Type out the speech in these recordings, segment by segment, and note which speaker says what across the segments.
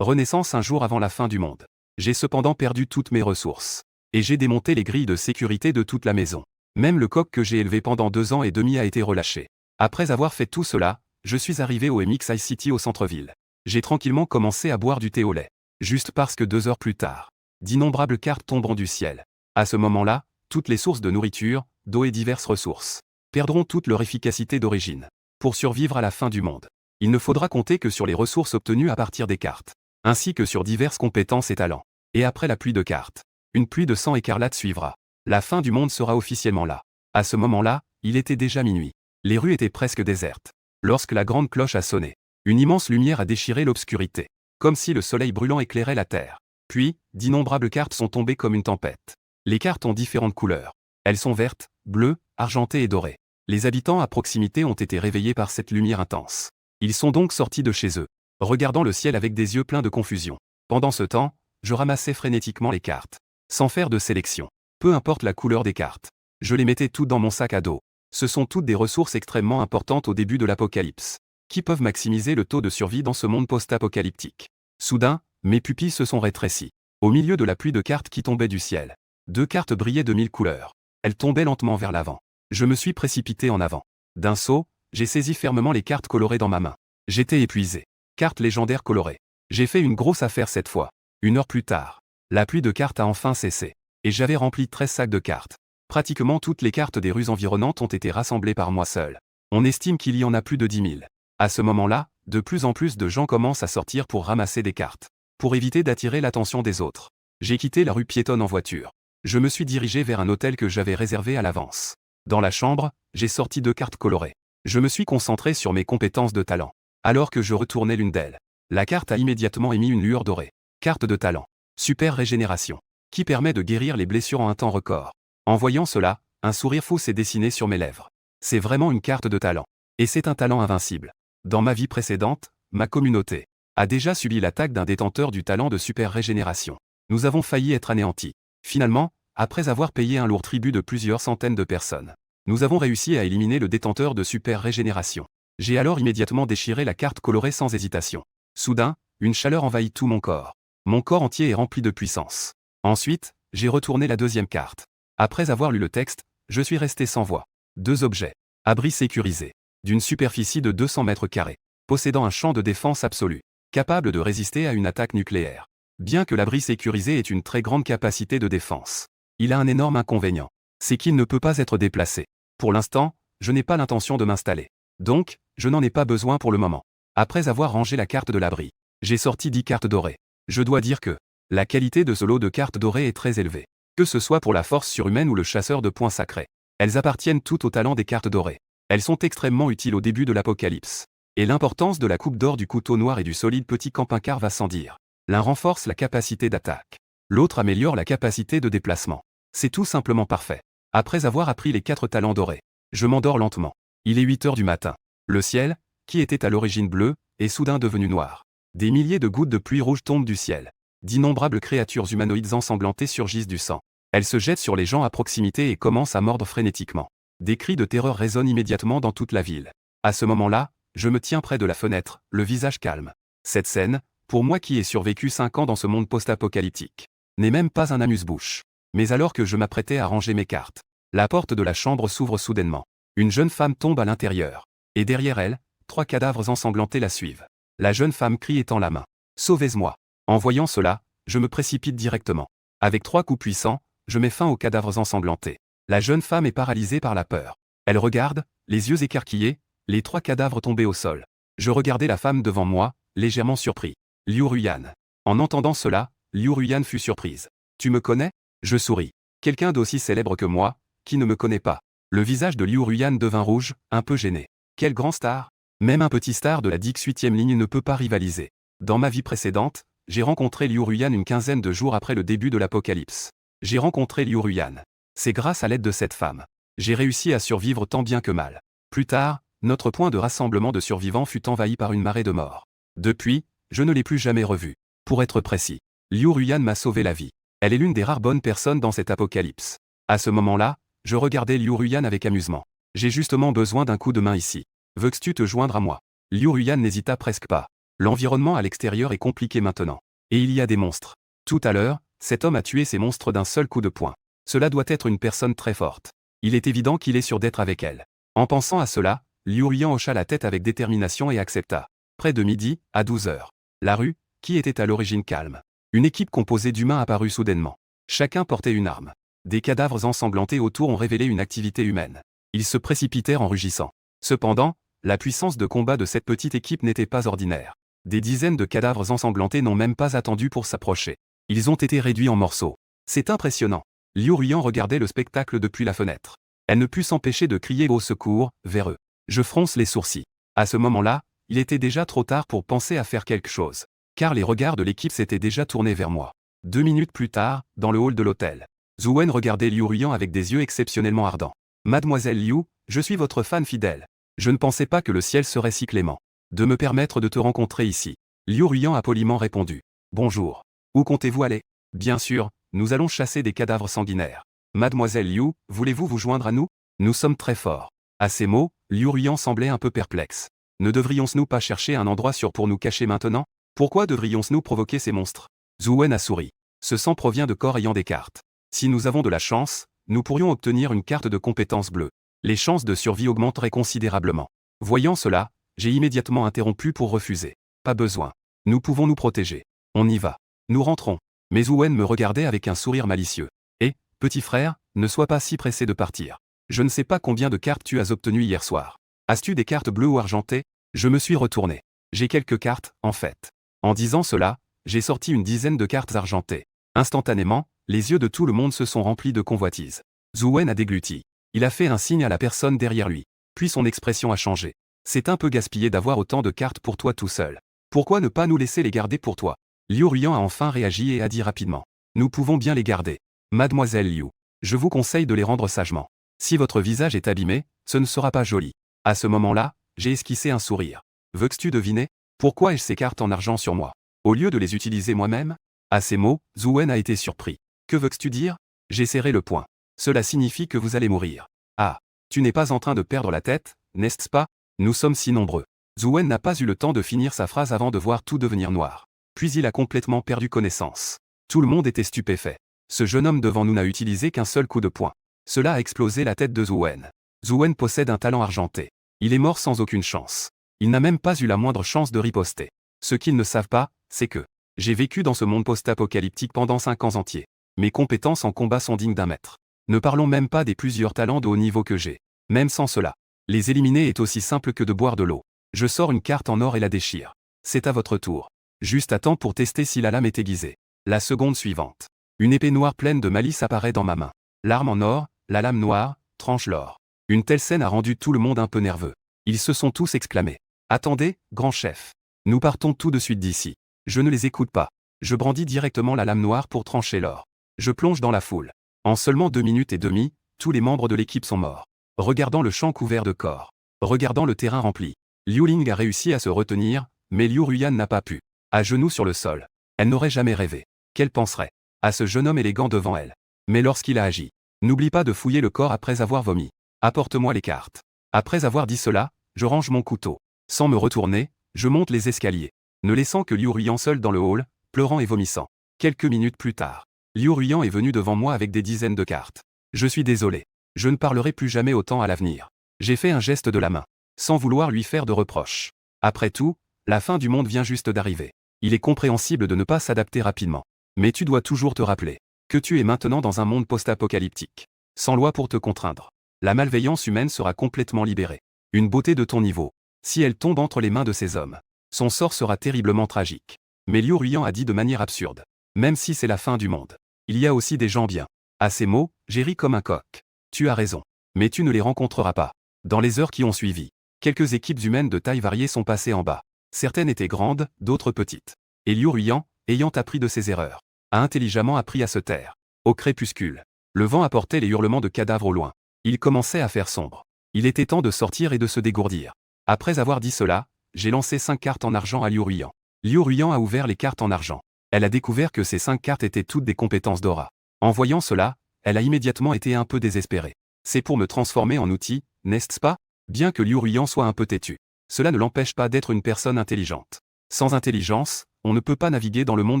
Speaker 1: Renaissance un jour avant la fin du monde. J'ai cependant perdu toutes mes ressources. Et j'ai démonté les grilles de sécurité de toute la maison. Même le coq que j'ai élevé pendant 2 ans et demi a été relâché. Après avoir fait tout cela, je suis arrivé au MX City au centre-ville. J'ai tranquillement commencé à boire du thé au lait. Juste parce que 2 heures plus tard, d'innombrables cartes tomberont du ciel. À ce moment-là, toutes les sources de nourriture, d'eau et diverses ressources perdront toute leur efficacité d'origine. Pour survivre à la fin du monde, il ne faudra compter que sur les ressources obtenues à partir des cartes, ainsi que sur diverses compétences et talents. Et après la pluie de cartes, une pluie de sang écarlate suivra. La fin du monde sera officiellement là. À ce moment-là, il était déjà minuit. Les rues étaient presque désertes. Lorsque la grande cloche a sonné, une immense lumière a déchiré l'obscurité, comme si le soleil brûlant éclairait la terre. Puis, d'innombrables cartes sont tombées comme une tempête. Les cartes ont différentes couleurs. Elles sont vertes, bleues, argentées et dorées. Les habitants à proximité ont été réveillés par cette lumière intense. Ils sont donc sortis de chez eux, regardant le ciel avec des yeux pleins de confusion. Pendant ce temps, je ramassais frénétiquement les cartes, sans faire de sélection. Peu importe la couleur des cartes. Je les mettais toutes dans mon sac à dos. Ce sont toutes des ressources extrêmement importantes au début de l'apocalypse, qui peuvent maximiser le taux de survie dans ce monde post-apocalyptique. Soudain, mes pupilles se sont rétrécies. Au milieu de la pluie de cartes qui tombait du ciel, 2 cartes brillaient de 1000 couleurs. Elles tombaient lentement vers l'avant. Je me suis précipité en avant. D'un saut, j'ai saisi fermement les cartes colorées dans ma main. J'étais épuisé. Cartes légendaires colorées. J'ai fait une grosse affaire cette fois. 1 heure plus tard, la pluie de cartes a enfin cessé. Et j'avais rempli 13 sacs de cartes. Pratiquement toutes les cartes des rues environnantes ont été rassemblées par moi seul. On estime qu'il y en a plus de 10 000. À ce moment-là, de plus en plus de gens commencent à sortir pour ramasser des cartes. Pour éviter d'attirer l'attention des autres, j'ai quitté la rue piétonne en voiture. Je me suis dirigé vers un hôtel que j'avais réservé à l'avance. Dans la chambre, j'ai sorti 2 cartes colorées. Je me suis concentré sur mes compétences de talent. Alors que je retournais l'une d'elles, la carte a immédiatement émis une lueur dorée. Carte de talent. Super régénération. Qui permet de guérir les blessures en un temps record. En voyant cela, un sourire fou s'est dessiné sur mes lèvres. C'est vraiment une carte de talent. Et c'est un talent invincible. Dans ma vie précédente, ma communauté a déjà subi l'attaque d'un détenteur du talent de super régénération. Nous avons failli être anéantis. Finalement, après avoir payé un lourd tribut de plusieurs centaines de personnes, nous avons réussi à éliminer le détenteur de super régénération. J'ai alors immédiatement déchiré la carte colorée sans hésitation. Soudain, une chaleur envahit tout mon corps. Mon corps entier est rempli de puissance. Ensuite, j'ai retourné la deuxième carte. Après avoir lu le texte, je suis resté sans voix. 2 objets. Abri sécurisé. D'une superficie de 200 mètres carrés. Possédant un champ de défense absolu. Capable de résister à une attaque nucléaire. Bien que l'abri sécurisé ait une très grande capacité de défense, il a un énorme inconvénient. C'est qu'il ne peut pas être déplacé. Pour l'instant, je n'ai pas l'intention de m'installer. Donc, je n'en ai pas besoin pour le moment. Après avoir rangé la carte de l'abri, j'ai sorti 10 cartes dorées. Je dois dire que la qualité de ce lot de cartes dorées est très élevée. Que ce soit pour la force surhumaine ou le chasseur de points sacrés. Elles appartiennent toutes au talent des cartes dorées. Elles sont extrêmement utiles au début de l'apocalypse. Et l'importance de la coupe d'or du couteau noir et du solide petit camping-car va sans dire. L'un renforce la capacité d'attaque. L'autre améliore la capacité de déplacement. C'est tout simplement parfait. Après avoir appris les 4 talents dorés, je m'endors lentement. Il est 8 heures du matin. Le ciel, qui était à l'origine bleu, est soudain devenu noir. Des milliers de gouttes de pluie rouge tombent du ciel. D'innombrables créatures humanoïdes ensanglantées surgissent du sang. Elles se jettent sur les gens à proximité et commencent à mordre frénétiquement. Des cris de terreur résonnent immédiatement dans toute la ville. À ce moment-là, je me tiens près de la fenêtre, le visage calme. Cette scène, pour moi qui ai survécu 5 ans dans ce monde post-apocalyptique, n'est même pas un amuse-bouche. Mais alors que je m'apprêtais à ranger mes cartes, la porte de la chambre s'ouvre soudainement. Une jeune femme tombe à l'intérieur. Et derrière elle, 3 cadavres ensanglantés la suivent. La jeune femme crie étend la main. « Sauvez-moi !» En voyant cela, je me précipite directement. Avec 3 coups puissants, je mets fin aux cadavres ensanglantés. La jeune femme est paralysée par la peur. Elle regarde, les yeux écarquillés, les 3 cadavres tombés au sol. Je regardais la femme devant moi, légèrement surpris. Liu Ruyan. En entendant cela, Liu Ruyan fut surprise. « Tu me connais ?» Je souris. Quelqu'un d'aussi célèbre que moi, qui ne me connaît pas. Le visage de Liu Ruyan devint rouge, un peu gêné. Quel grand star! Même un petit star de la 18e ligne ne peut pas rivaliser. Dans ma vie précédente, j'ai rencontré Liu Ruyan une quinzaine de jours après le début de l'apocalypse. J'ai rencontré Liu Ruyan. C'est grâce à l'aide de cette femme. J'ai réussi à survivre tant bien que mal. Plus tard, notre point de rassemblement de survivants fut envahi par une marée de morts. Depuis, je ne l'ai plus jamais revue. Pour être précis, Liu Ruyan m'a sauvé la vie. Elle est l'une des rares bonnes personnes dans cet apocalypse. À ce moment-là, je regardais Liu Ruyan avec amusement. J'ai justement besoin d'un coup de main ici. Veux-tu te joindre à moi? Liu Ruyan n'hésita presque pas. L'environnement à l'extérieur est compliqué maintenant. Et il y a des monstres. Tout à l'heure, cet homme a tué ces monstres d'un seul coup de poing. Cela doit être une personne très forte. Il est évident qu'il est sûr d'être avec elle. En pensant à cela, Liu Ruyan hocha la tête avec détermination et accepta. Près de midi, à 12 heures. La rue, qui était à l'origine calme. Une équipe composée d'humains apparut soudainement. Chacun portait une arme. Des cadavres ensanglantés autour ont révélé une activité humaine. Ils se précipitèrent en rugissant. Cependant, la puissance de combat de cette petite équipe n'était pas ordinaire. Des dizaines de cadavres ensanglantés n'ont même pas attendu pour s'approcher. Ils ont été réduits en morceaux. C'est impressionnant. Liu Ruyan regardait le spectacle depuis la fenêtre. Elle ne put s'empêcher de crier au secours, vers eux. Je fronce les sourcils. À ce moment-là, il était déjà trop tard pour penser à faire quelque chose. Car les regards de l'équipe s'étaient déjà tournés vers moi. 2 minutes plus tard, dans le hall de l'hôtel. Zhu Wen regardait Liu Ruyan avec des yeux exceptionnellement ardents. Mademoiselle Liu, je suis votre fan fidèle. Je ne pensais pas que le ciel serait si clément. De me permettre de te rencontrer ici. Liu Ruyan a poliment répondu. Bonjour. Où comptez-vous aller? Bien sûr, nous allons chasser des cadavres sanguinaires. Mademoiselle Liu, voulez-vous vous joindre à nous? Nous sommes très forts. À ces mots, Liu Ruyan semblait un peu perplexe. Ne devrions-nous pas chercher un endroit sûr pour nous cacher maintenant? Pourquoi devrions-nous provoquer ces monstres? Zhu Wen a souri. Ce sang provient de corps ayant des cartes. Si nous avons de la chance, nous pourrions obtenir une carte de compétence bleue. Les chances de survie augmenteraient considérablement. Voyant cela, j'ai immédiatement interrompu pour refuser. Pas besoin. Nous pouvons nous protéger. On y va. Nous rentrons. Mais Zhu Wen me regardait avec un sourire malicieux. Et, petit frère, ne sois pas si pressé de partir. Je ne sais pas combien de cartes tu as obtenues hier soir. As-tu des cartes bleues ou argentées? Je me suis retourné. J'ai quelques cartes, en fait. En disant cela, j'ai sorti une dizaine de cartes argentées. Instantanément, les yeux de tout le monde se sont remplis de convoitise. Zhu Wen a dégluti. Il a fait un signe à la personne derrière lui. Puis son expression a changé. C'est un peu gaspillé d'avoir autant de cartes pour toi tout seul. Pourquoi ne pas nous laisser les garder pour toi? Liu Ruyan a enfin réagi et a dit rapidement. Nous pouvons bien les garder. Mademoiselle Liu, je vous conseille de les rendre sagement. Si votre visage est abîmé, ce ne sera pas joli. À ce moment-là, j'ai esquissé un sourire. Veux-tu deviner? Pourquoi ai-je ces cartes en argent sur moi? Au lieu de les utiliser moi-même? À ces mots, Zhu Wen a été surpris. Que veux-tu dire? J'ai serré le poing. Cela signifie que vous allez mourir. Ah, tu n'es pas en train de perdre la tête, n'est-ce pas? Nous sommes si nombreux. Zhu Wen n'a pas eu le temps de finir sa phrase avant de voir tout devenir noir. Puis il a complètement perdu connaissance. Tout le monde était stupéfait. Ce jeune homme devant nous n'a utilisé qu'un seul coup de poing. Cela a explosé la tête de Zhu Wen. Zhu Wen possède un talent argenté. Il est mort sans aucune chance. Il n'a même pas eu la moindre chance de riposter. Ce qu'ils ne savent pas, c'est que j'ai vécu dans ce monde post-apocalyptique pendant 5 ans entiers. Mes compétences en combat sont dignes d'un maître. Ne parlons même pas des plusieurs talents de haut niveau que j'ai. Même sans cela, les éliminer est aussi simple que de boire de l'eau. Je sors une carte en or et la déchire. C'est à votre tour. Juste à temps pour tester si la lame est aiguisée. La seconde suivante. Une épée noire pleine de malice apparaît dans ma main. L'arme en or, la lame noire, tranche l'or. Une telle scène a rendu tout le monde un peu nerveux. Ils se sont tous exclamés. Attendez, grand chef. Nous partons tout de suite d'ici. Je ne les écoute pas. Je brandis directement la lame noire pour trancher l'or. Je plonge dans la foule. En seulement 2 minutes et demie, tous les membres de l'équipe sont morts. Regardant le champ couvert de corps. Regardant le terrain rempli. Liu Ling a réussi à se retenir, mais Liu Ruyan n'a pas pu. À genoux sur le sol. Elle n'aurait jamais rêvé. Qu'elle penserait à ce jeune homme élégant devant elle. Mais lorsqu'il a agi. N'oublie pas de fouiller le corps après avoir vomi. Apporte-moi les cartes. Après avoir dit cela, je range mon couteau. Sans me retourner, je monte les escaliers. Ne laissant que Liu Ruyan seul dans le hall, pleurant et vomissant. Quelques minutes plus tard, Liu Ruyan est venu devant moi avec des dizaines de cartes. Je suis désolé. Je ne parlerai plus jamais autant à l'avenir. J'ai fait un geste de la main. Sans vouloir lui faire de reproches. Après tout, la fin du monde vient juste d'arriver. Il est compréhensible de ne pas s'adapter rapidement. Mais tu dois toujours te rappeler que tu es maintenant dans un monde post-apocalyptique. Sans loi pour te contraindre. La malveillance humaine sera complètement libérée. Une beauté de ton niveau. Si elle tombe entre les mains de ces hommes, son sort sera terriblement tragique. Mais Liu Ruyan a dit de manière absurde. Même si c'est la fin du monde, il y a aussi des gens bien. À ces mots, j'ai ri comme un coq. Tu as raison. Mais tu ne les rencontreras pas. Dans les heures qui ont suivi, quelques équipes humaines de taille variée sont passées en bas. Certaines étaient grandes, d'autres petites. Et Liu Ruyan, ayant appris de ses erreurs, a intelligemment appris à se taire. Au crépuscule, le vent apportait les hurlements de cadavres au loin. Il commençait à faire sombre. Il était temps de sortir et de se dégourdir. Après avoir dit cela, j'ai lancé 5 cartes en argent à Liu Ruyan. Liu Ruyan a ouvert les cartes en argent. Elle a découvert que ces 5 cartes étaient toutes des compétences d'aura. En voyant cela, elle a immédiatement été un peu désespérée. C'est pour me transformer en outil, n'est-ce pas? Bien que Liu Ruyan soit un peu têtu. Cela ne l'empêche pas d'être une personne intelligente. Sans intelligence, on ne peut pas naviguer dans le monde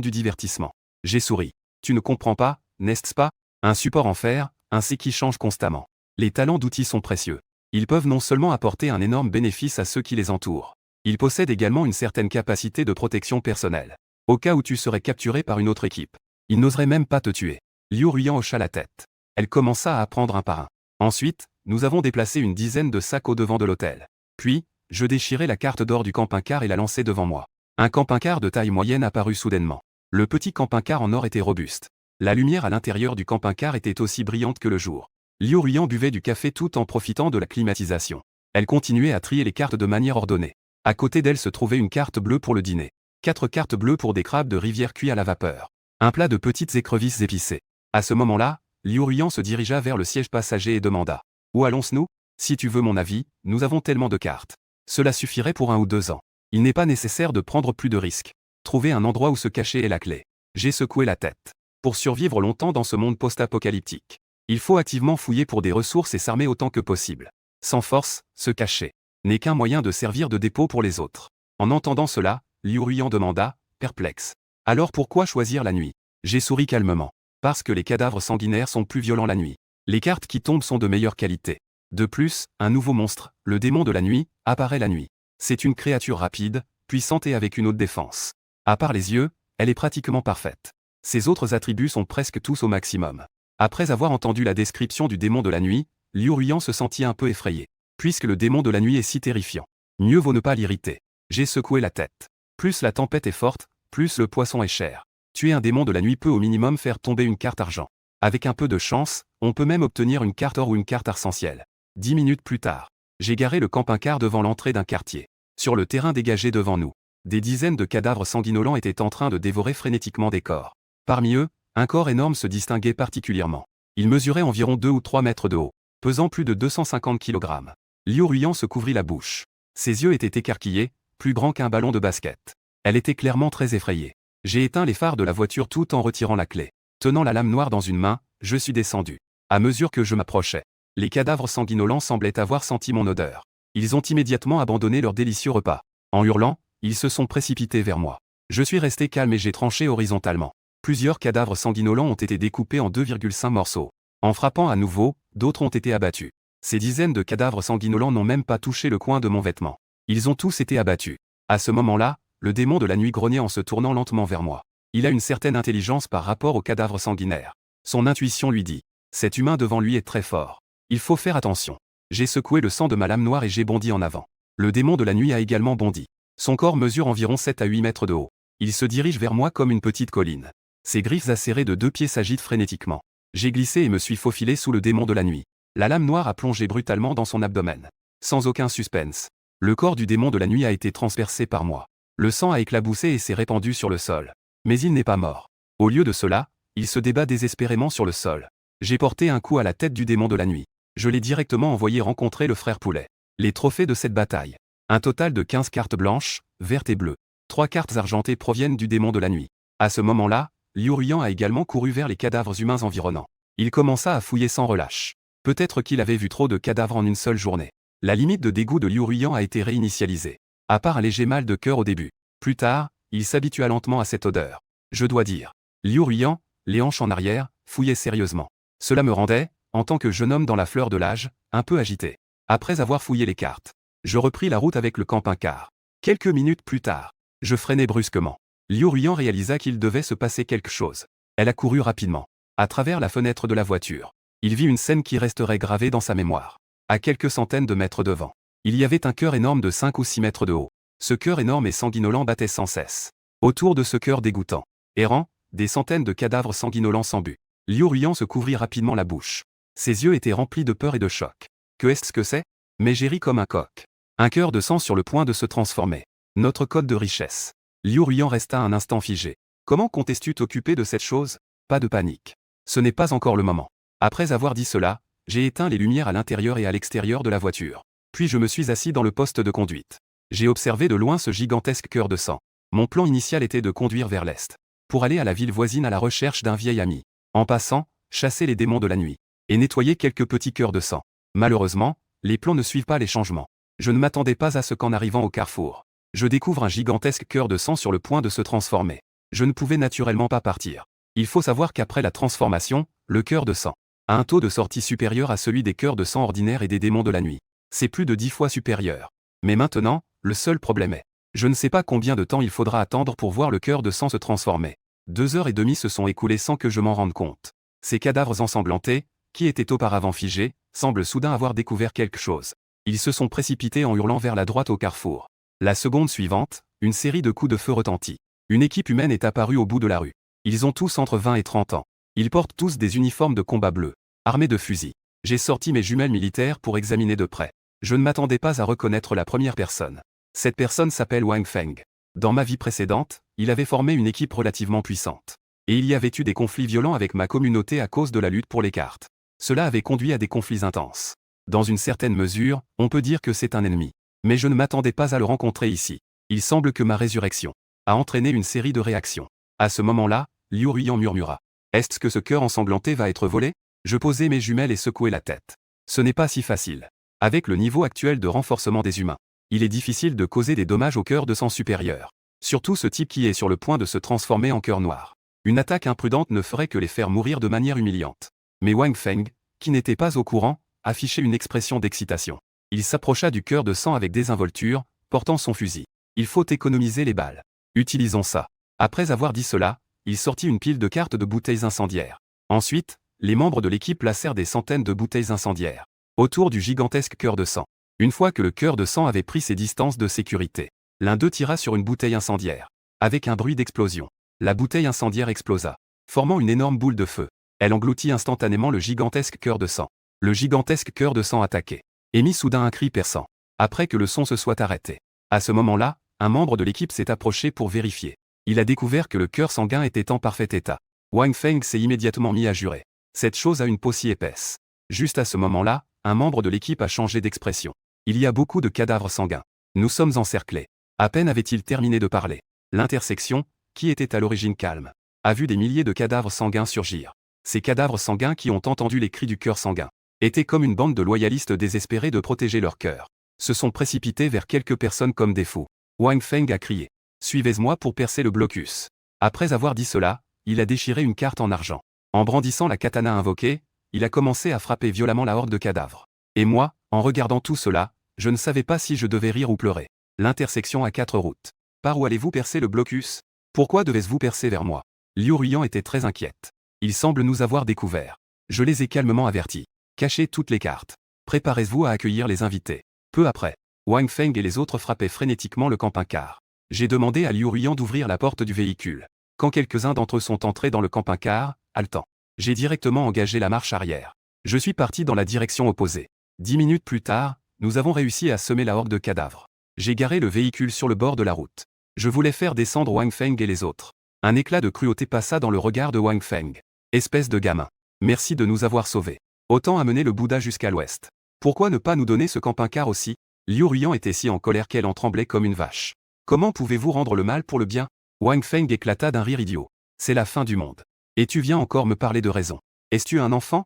Speaker 1: du divertissement. J'ai souri. Tu ne comprends pas, n'est-ce pas? Un support en fer, un C qui change constamment. Les talents d'outils sont précieux. Ils peuvent non seulement apporter un énorme bénéfice à ceux qui les entourent, ils possèdent également une certaine capacité de protection personnelle. Au cas où tu serais capturé par une autre équipe, ils n'oseraient même pas te tuer. Liu Ruyan hocha la tête. Elle commença à apprendre un par un. Ensuite, nous avons déplacé une dizaine de sacs au devant de l'hôtel. Puis, je déchirai la carte d'or du camping-car et la lançai devant moi. Un camping-car de taille moyenne apparut soudainement. Le petit camping-car en or était robuste. La lumière à l'intérieur du camping-car était aussi brillante que le jour. Liu Ruyan buvait du café tout en profitant de la climatisation. Elle continuait à trier les cartes de manière ordonnée. À côté d'elle se trouvait une carte bleue pour le dîner. 4 cartes bleues pour des crabes de rivière cuits à la vapeur. Un plat de petites écrevisses épicées. À ce moment-là, Liu Ruyan se dirigea vers le siège passager et demanda: Où allons-nous? Si tu veux mon avis, nous avons tellement de cartes. Cela suffirait pour 1 ou 2 ans. Il n'est pas nécessaire de prendre plus de risques. Trouver un endroit où se cacher est la clé. J'ai secoué la tête. Pour survivre longtemps dans ce monde post-apocalyptique, il faut activement fouiller pour des ressources et s'armer autant que possible. Sans force, se cacher n'est qu'un moyen de servir de dépôt pour les autres. En entendant cela, Liu Ruyan demanda, perplexe: Alors pourquoi choisir la nuit? J'ai souri calmement. Parce que les cadavres sanguinaires sont plus violents la nuit. Les cartes qui tombent sont de meilleure qualité. De plus, un nouveau monstre, le démon de la nuit, apparaît la nuit. C'est une créature rapide, puissante et avec une haute défense. À part les yeux, elle est pratiquement parfaite. Ses autres attributs sont presque tous au maximum. Après avoir entendu la description du démon de la nuit, Liu Ruyan se sentit un peu effrayé. Puisque le démon de la nuit est si terrifiant, mieux vaut ne pas l'irriter. J'ai secoué la tête. Plus la tempête est forte, plus le poisson est cher. Tuer un démon de la nuit peut au minimum faire tomber une carte argent. Avec un peu de chance, on peut même obtenir une carte or ou une carte arc-en-ciel. 10 minutes plus tard, j'ai garé le camping-car devant l'entrée d'un quartier. Sur le terrain dégagé devant nous, des dizaines de cadavres sanguinolents étaient en train de dévorer frénétiquement des corps. Parmi eux, un corps énorme se distinguait particulièrement. Il mesurait environ 2 ou 3 mètres de haut, pesant plus de 250 kg. Liu Ruyan se couvrit la bouche. Ses yeux étaient écarquillés, plus grands qu'un ballon de basket. Elle était clairement très effrayée. J'ai éteint les phares de la voiture tout en retirant la clé. Tenant la lame noire dans une main, je suis descendu. À mesure que je m'approchais, les cadavres sanguinolents semblaient avoir senti mon odeur. Ils ont immédiatement abandonné leur délicieux repas. En hurlant, ils se sont précipités vers moi. Je suis resté calme et j'ai tranché horizontalement. Plusieurs cadavres sanguinolents ont été découpés en 2,5 morceaux. En frappant à nouveau, d'autres ont été abattus. Ces dizaines de cadavres sanguinolents n'ont même pas touché le coin de mon vêtement. Ils ont tous été abattus. À ce moment-là, le démon de la nuit grognait en se tournant lentement vers moi. Il a une certaine intelligence par rapport aux cadavres sanguinaires. Son intuition lui dit: cet humain devant lui est très fort. Il faut faire attention. J'ai secoué le sang de ma lame noire et j'ai bondi en avant. Le démon de la nuit a également bondi. Son corps mesure environ 7 à 8 mètres de haut. Il se dirige vers moi comme une petite colline. Ses griffes acérées de 2 pieds s'agitent frénétiquement. J'ai glissé et me suis faufilé sous le démon de la nuit. La lame noire a plongé brutalement dans son abdomen. Sans aucun suspense. Le corps du démon de la nuit a été transpercé par moi. Le sang a éclaboussé et s'est répandu sur le sol. Mais il n'est pas mort. Au lieu de cela, il se débat désespérément sur le sol. J'ai porté un coup à la tête du démon de la nuit. Je l'ai directement envoyé rencontrer le frère Poulet. Les trophées de cette bataille. Un total de 15 cartes blanches, vertes et bleues. 3 cartes argentées proviennent du démon de la nuit. À ce moment-là, Liu Ruyan a également couru vers les cadavres humains environnants. Il commença à fouiller sans relâche. Peut-être qu'il avait vu trop de cadavres en une seule journée. La limite de dégoût de Liu Ruyan a été réinitialisée. À part un léger mal de cœur au début. Plus tard, il s'habitua lentement à cette odeur. Je dois dire. Liu Ruyan, les hanches en arrière, fouillait sérieusement. Cela me rendait, en tant que jeune homme dans la fleur de l'âge, un peu agité. Après avoir fouillé les cartes, je repris la route avec le camping-car. Quelques minutes plus tard, je freinai brusquement. Liu Ruyan réalisa qu'il devait se passer quelque chose. Elle a couru rapidement. À travers la fenêtre de la voiture, il vit une scène qui resterait gravée dans sa mémoire. À quelques centaines de mètres devant, il y avait un cœur énorme de 5 ou 6 mètres de haut. Ce cœur énorme et sanguinolent battait sans cesse. Autour de ce cœur dégoûtant, errant, des centaines de cadavres sanguinolents sans but. Liu Ruyan se couvrit rapidement la bouche. Ses yeux étaient remplis de peur et de choc. Que est-ce que c'est? Mais j'ai ri comme un coq. Un cœur de sang sur le point de se transformer. Notre code de richesse. Liu Ruyan resta un instant figé. Comment comptes-tu t'occuper de cette chose? Pas de panique. Ce n'est pas encore le moment. Après avoir dit cela, j'ai éteint les lumières à l'intérieur et à l'extérieur de la voiture. Puis je me suis assis dans le poste de conduite. J'ai observé de loin ce gigantesque cœur de sang. Mon plan initial était de conduire vers l'est, pour aller à la ville voisine à la recherche d'un vieil ami. En passant, chasser les démons de la nuit, et nettoyer quelques petits cœurs de sang. Malheureusement, les plans ne suivent pas les changements. Je ne m'attendais pas à ce qu'en arrivant au carrefour, Je découvre un gigantesque cœur de sang sur le point de se transformer. Je ne pouvais naturellement pas partir. Il faut savoir qu'après la transformation, le cœur de sang a un taux de sortie supérieur à celui des cœurs de sang ordinaires et des démons de la nuit. C'est plus de 10 fois supérieur. Mais maintenant, le seul problème est, je ne sais pas combien de temps il faudra attendre pour voir le cœur de sang se transformer. 2 heures et demie se sont écoulées sans que je m'en rende compte. Ces cadavres ensanglantés, qui étaient auparavant figés, semblent soudain avoir découvert quelque chose. Ils se sont précipités en hurlant vers la droite au carrefour. La seconde suivante, une série de coups de feu retentit. Une équipe humaine est apparue au bout de la rue. Ils ont tous entre 20 et 30 ans. Ils portent tous des uniformes de combat bleus, armés de fusils. J'ai sorti mes jumelles militaires pour examiner de près. Je ne m'attendais pas à reconnaître la première personne. Cette personne s'appelle Wang Feng. Dans ma vie précédente, il avait formé une équipe relativement puissante. Et il y avait eu des conflits violents avec ma communauté à cause de la lutte pour les cartes. Cela avait conduit à des conflits intenses. Dans une certaine mesure, on peut dire que c'est un ennemi. Mais je ne m'attendais pas à le rencontrer ici. Il semble que ma résurrection a entraîné une série de réactions. À ce moment-là, Liu Ruyan murmura. Est-ce que ce cœur ensanglanté va être volé? Je posai mes jumelles et secouai la tête. Ce n'est pas si facile. Avec le niveau actuel de renforcement des humains, il est difficile de causer des dommages au cœur de sang supérieur. Surtout ce type qui est sur le point de se transformer en cœur noir. Une attaque imprudente ne ferait que les faire mourir de manière humiliante. Mais Wang Feng, qui n'était pas au courant, affichait une expression d'excitation. Il s'approcha du cœur de sang avec désinvolture, portant son fusil. Il faut économiser les balles. Utilisons ça. Après avoir dit cela, il sortit une pile de cartes de bouteilles incendiaires. Ensuite, les membres de l'équipe placèrent des centaines de bouteilles incendiaires autour du gigantesque cœur de sang. Une fois que le cœur de sang avait pris ses distances de sécurité, l'un d'eux tira sur une bouteille incendiaire. Avec un bruit d'explosion, la bouteille incendiaire explosa, formant une énorme boule de feu. Elle engloutit instantanément le gigantesque cœur de sang. Le gigantesque cœur de sang attaqué émit soudain un cri perçant, après que le son se soit arrêté. À ce moment-là, un membre de l'équipe s'est approché pour vérifier. Il a découvert que le cœur sanguin était en parfait état. Wang Feng s'est immédiatement mis à jurer. Cette chose a une peau si épaisse. Juste à ce moment-là, un membre de l'équipe a changé d'expression. Il y a beaucoup de cadavres sanguins. Nous sommes encerclés. À peine avait-il terminé de parler. L'intersection, qui était à l'origine calme, a vu des milliers de cadavres sanguins surgir. Ces cadavres sanguins qui ont entendu les cris du cœur sanguin étaient comme une bande de loyalistes désespérés de protéger leur cœur. Se sont précipités vers quelques personnes comme des fous. Wang Feng a crié. Suivez-moi pour percer le blocus. Après avoir dit cela, il a déchiré une carte en argent. En brandissant la katana invoquée, il a commencé à frapper violemment la horde de cadavres. Et moi, en regardant tout cela, je ne savais pas si je devais rire ou pleurer. L'intersection a 4 routes. Par où allez-vous percer le blocus? Pourquoi devez-vous percer vers moi? Liu Ruyan était très inquiète. Il semble nous avoir découverts. Je les ai calmement avertis. Cachez toutes les cartes. Préparez-vous à accueillir les invités. Peu après, Wang Feng et les autres frappaient frénétiquement le camping-car. J'ai demandé à Liu Ruyan d'ouvrir la porte du véhicule. Quand quelques-uns d'entre eux sont entrés dans le camping-car, haletant, j'ai directement engagé la marche arrière. Je suis parti dans la direction opposée. 10 minutes plus tard, nous avons réussi à semer la horde de cadavres. J'ai garé le véhicule sur le bord de la route. Je voulais faire descendre Wang Feng et les autres. Un éclat de cruauté passa dans le regard de Wang Feng. Espèce de gamin. Merci de nous avoir sauvés. Autant amener le Bouddha jusqu'à l'ouest. Pourquoi ne pas nous donner ce camping-car aussi? Liu Ruyan était si en colère qu'elle en tremblait comme une vache. Comment pouvez-vous rendre le mal pour le bien? Wang Feng éclata d'un rire idiot. C'est la fin du monde. Et tu viens encore me parler de raison. Es-tu un enfant?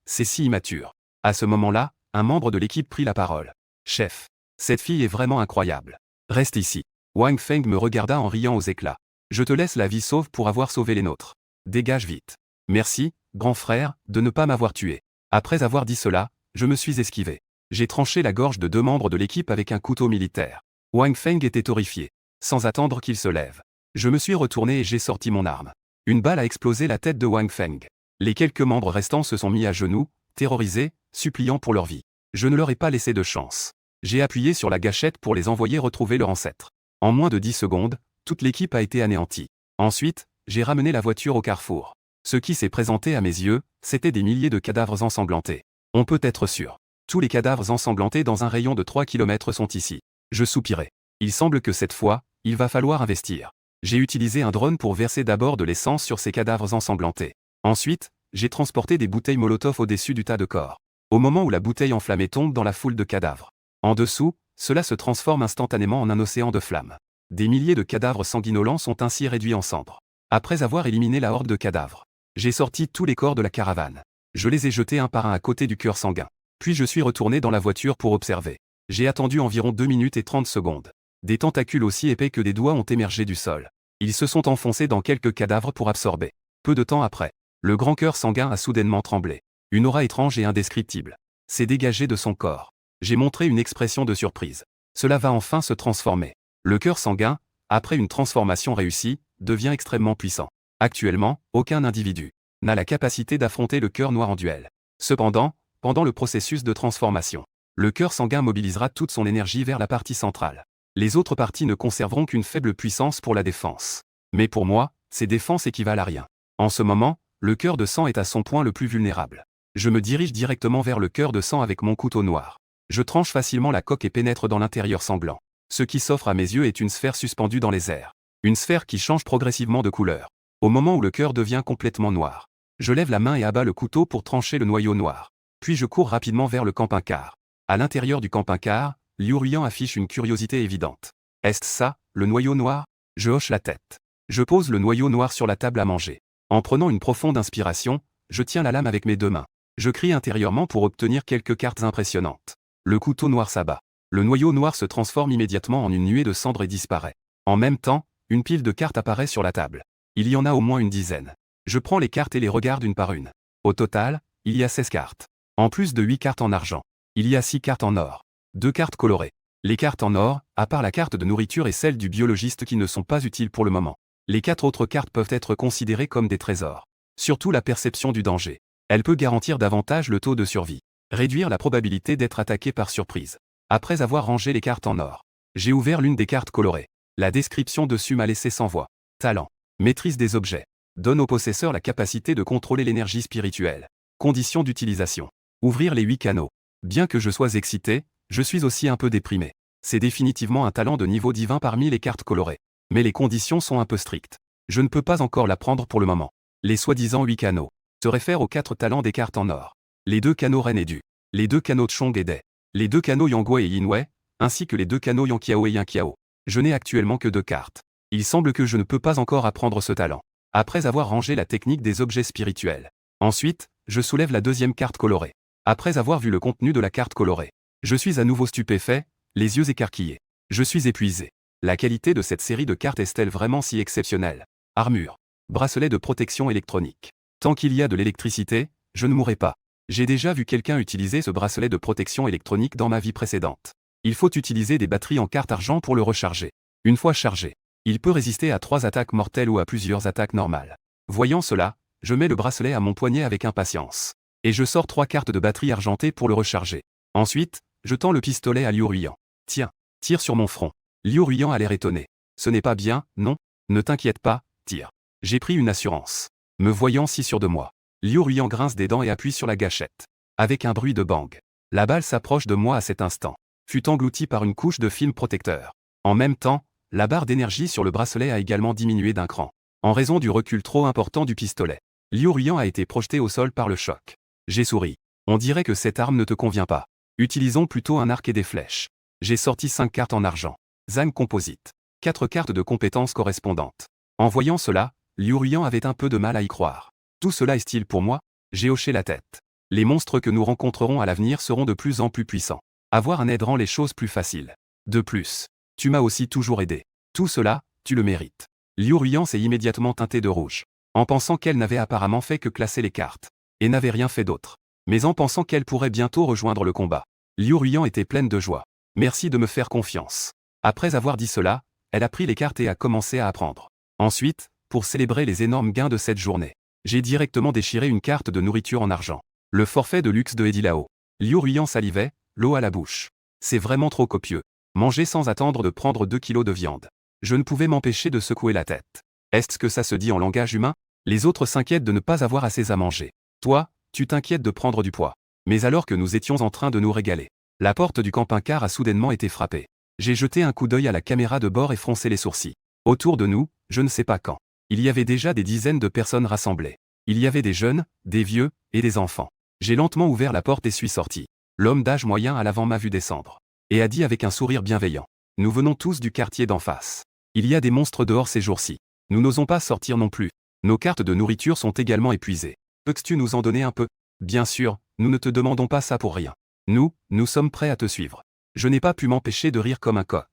Speaker 1: C'est si immature. À ce moment-là, un membre de l'équipe prit la parole. Chef, cette fille est vraiment incroyable. Reste ici. Wang Feng me regarda en riant aux éclats. Je te laisse la vie sauve pour avoir sauvé les nôtres. Dégage vite. Merci, grand frère, de ne pas m'avoir tué. Après avoir dit cela, je me suis esquivé. J'ai tranché la gorge de 2 membres de l'équipe avec un couteau militaire. Wang Feng était horrifié. Sans attendre qu'il se lève, je me suis retourné et j'ai sorti mon arme. Une balle a explosé la tête de Wang Feng. Les quelques membres restants se sont mis à genoux, terrorisés, suppliant pour leur vie. Je ne leur ai pas laissé de chance. J'ai appuyé sur la gâchette pour les envoyer retrouver leur ancêtre. En moins de 10 secondes, toute l'équipe a été anéantie. Ensuite, j'ai ramené la voiture au carrefour. Ce qui s'est présenté à mes yeux, c'était des milliers de cadavres ensanglantés. On peut être sûr. Tous les cadavres ensanglantés dans un rayon de 3 km sont ici. Je soupirai. Il semble que cette fois, il va falloir investir. J'ai utilisé un drone pour verser d'abord de l'essence sur ces cadavres ensanglantés. Ensuite, j'ai transporté des bouteilles Molotov au-dessus du tas de corps. Au moment où la bouteille enflammée tombe dans la foule de cadavres. En dessous, cela se transforme instantanément en un océan de flammes. Des milliers de cadavres sanguinolents sont ainsi réduits en cendres. Après avoir éliminé la horde de cadavres, j'ai sorti tous les corps de la caravane. Je les ai jetés un par un à côté du cœur sanguin. Puis je suis retourné dans la voiture pour observer. J'ai attendu environ 2 minutes et 30 secondes. Des tentacules aussi épais que des doigts ont émergé du sol. Ils se sont enfoncés dans quelques cadavres pour absorber. Peu de temps après, le grand cœur sanguin a soudainement tremblé. Une aura étrange et indescriptible s'est dégagée de son corps. J'ai montré une expression de surprise. Cela va enfin se transformer. Le cœur sanguin, après une transformation réussie, devient extrêmement puissant. Actuellement, aucun individu n'a la capacité d'affronter le cœur noir en duel. Cependant, pendant le processus de transformation, le cœur sanguin mobilisera toute son énergie vers la partie centrale. Les autres parties ne conserveront qu'une faible puissance pour la défense. Mais pour moi, ces défenses équivalent à rien. En ce moment, le cœur de sang est à son point le plus vulnérable. Je me dirige directement vers le cœur de sang avec mon couteau noir. Je tranche facilement la coque et pénètre dans l'intérieur sanglant. Ce qui s'offre à mes yeux est une sphère suspendue dans les airs. Une sphère qui change progressivement de couleur. Au moment où le cœur devient complètement noir, je lève la main et abats le couteau pour trancher le noyau noir. Puis je cours rapidement vers le camping-car. À l'intérieur du camping-car, Liu Ruian affiche une curiosité évidente. Est-ce ça, le noyau noir? Je hoche la tête. Je pose le noyau noir sur la table à manger. En prenant une profonde inspiration, je tiens la lame avec mes deux mains. Je crie intérieurement pour obtenir quelques cartes impressionnantes. Le couteau noir s'abat. Le noyau noir se transforme immédiatement en une nuée de cendres et disparaît. En même temps, une pile de cartes apparaît sur la table. Il y en a au moins une dizaine. Je prends les cartes et les regarde une par une. Au total, il y a 16 cartes. En plus de 8 cartes en argent, il y a 6 cartes en or. 2 cartes colorées. Les cartes en or, à part la carte de nourriture et celle du biologiste qui ne sont pas utiles pour le moment. Les 4 autres cartes peuvent être considérées comme des trésors. Surtout la perception du danger. Elle peut garantir davantage le taux de survie. Réduire la probabilité d'être attaqué par surprise. Après avoir rangé les cartes en or, j'ai ouvert l'une des cartes colorées. La description dessus m'a laissé sans voix. Talent. Maîtrise des objets. Donne au possesseur la capacité de contrôler l'énergie spirituelle. Conditions d'utilisation. Ouvrir les 8 canaux. Bien que je sois excité, je suis aussi un peu déprimé. C'est définitivement un talent de niveau divin parmi les cartes colorées. Mais les conditions sont un peu strictes. Je ne peux pas encore l'apprendre pour le moment. Les soi-disant 8 canaux se réfèrent aux 4 talents des cartes en or. Les 2 canaux Ren et Du. Les 2 canaux Chong et Dai. Les 2 canaux Yangguo et Yinwei, ainsi que les 2 canaux Yanqiao et Yinqiao. Je n'ai actuellement que 2 cartes. Il semble que je ne peux pas encore apprendre ce talent. Après avoir rangé la technique des objets spirituels. Ensuite, je soulève la deuxième carte colorée. Après avoir vu le contenu de la carte colorée, je suis à nouveau stupéfait, les yeux écarquillés. Je suis épuisé. La qualité de cette série de cartes est-elle vraiment si exceptionnelle? Armure. Bracelet de protection électronique. Tant qu'il y a de l'électricité, je ne mourrai pas. J'ai déjà vu quelqu'un utiliser ce bracelet de protection électronique dans ma vie précédente. Il faut utiliser des batteries en carte argent pour le recharger. Une fois chargé, il peut résister à 3 attaques mortelles ou à plusieurs attaques normales. Voyant cela, je mets le bracelet à mon poignet avec impatience. Et je sors 3 cartes de batterie argentée pour le recharger. Ensuite, je tends le pistolet à Liu Ruian. Tiens, tire sur mon front. Liu Ruian a l'air étonné. Ce n'est pas bien, non? Ne t'inquiète pas, tire. J'ai pris une assurance. Me voyant si sûr de moi, Liu Ruian grince des dents et appuie sur la gâchette. Avec un bruit de bang. La balle s'approche de moi à cet instant. Fut engloutie par une couche de film protecteur. En même temps, la barre d'énergie sur le bracelet a également diminué d'un cran. En raison du recul trop important du pistolet, Liu Ruian a été projeté au sol par le choc. J'ai souri. On dirait que cette arme ne te convient pas. Utilisons plutôt un arc et des flèches. J'ai sorti 5 cartes en argent. Zhang Composite. 4 cartes de compétences correspondantes. En voyant cela, Liu Ruian avait un peu de mal à y croire. Tout cela est-il pour moi? J'ai hoché la tête. Les monstres que nous rencontrerons à l'avenir seront de plus en plus puissants. Avoir un aide rend les choses plus faciles. De plus, tu m'as aussi toujours aidé. Tout cela, tu le mérites. Liu Ruian s'est immédiatement teinté de rouge. En pensant qu'elle n'avait apparemment fait que classer les cartes. Et n'avait rien fait d'autre. Mais en pensant qu'elle pourrait bientôt rejoindre le combat. Liu Ruian était pleine de joie. Merci de me faire confiance. Après avoir dit cela, elle a pris les cartes et a commencé à apprendre. Ensuite, pour célébrer les énormes gains de cette journée, j'ai directement déchiré une carte de nourriture en argent. Le forfait de luxe de Edilao. Liu Ruian salivait, l'eau à la bouche. C'est vraiment trop copieux. Manger sans attendre de prendre 2 kilos de viande. Je ne pouvais m'empêcher de secouer la tête. Est-ce que ça se dit en langage humain? Les autres s'inquiètent de ne pas avoir assez à manger. Toi, tu t'inquiètes de prendre du poids. Mais alors que nous étions en train de nous régaler, la porte du camping-car a soudainement été frappée. J'ai jeté un coup d'œil à la caméra de bord et froncé les sourcils. Autour de nous, je ne sais pas quand. Il y avait déjà des dizaines de personnes rassemblées. Il y avait des jeunes, des vieux, et des enfants. J'ai lentement ouvert la porte et suis sorti. L'homme d'âge moyen à l'avant m'a vu descendre. Et a dit avec un sourire bienveillant. Nous venons tous du quartier d'en face. Il y a des monstres dehors ces jours-ci. Nous n'osons pas sortir non plus. Nos cartes de nourriture sont également épuisées. Peux-tu nous en donner un peu? Bien sûr, nous ne te demandons pas ça pour rien. Nous sommes prêts à te suivre. Je n'ai pas pu m'empêcher de rire comme un coq.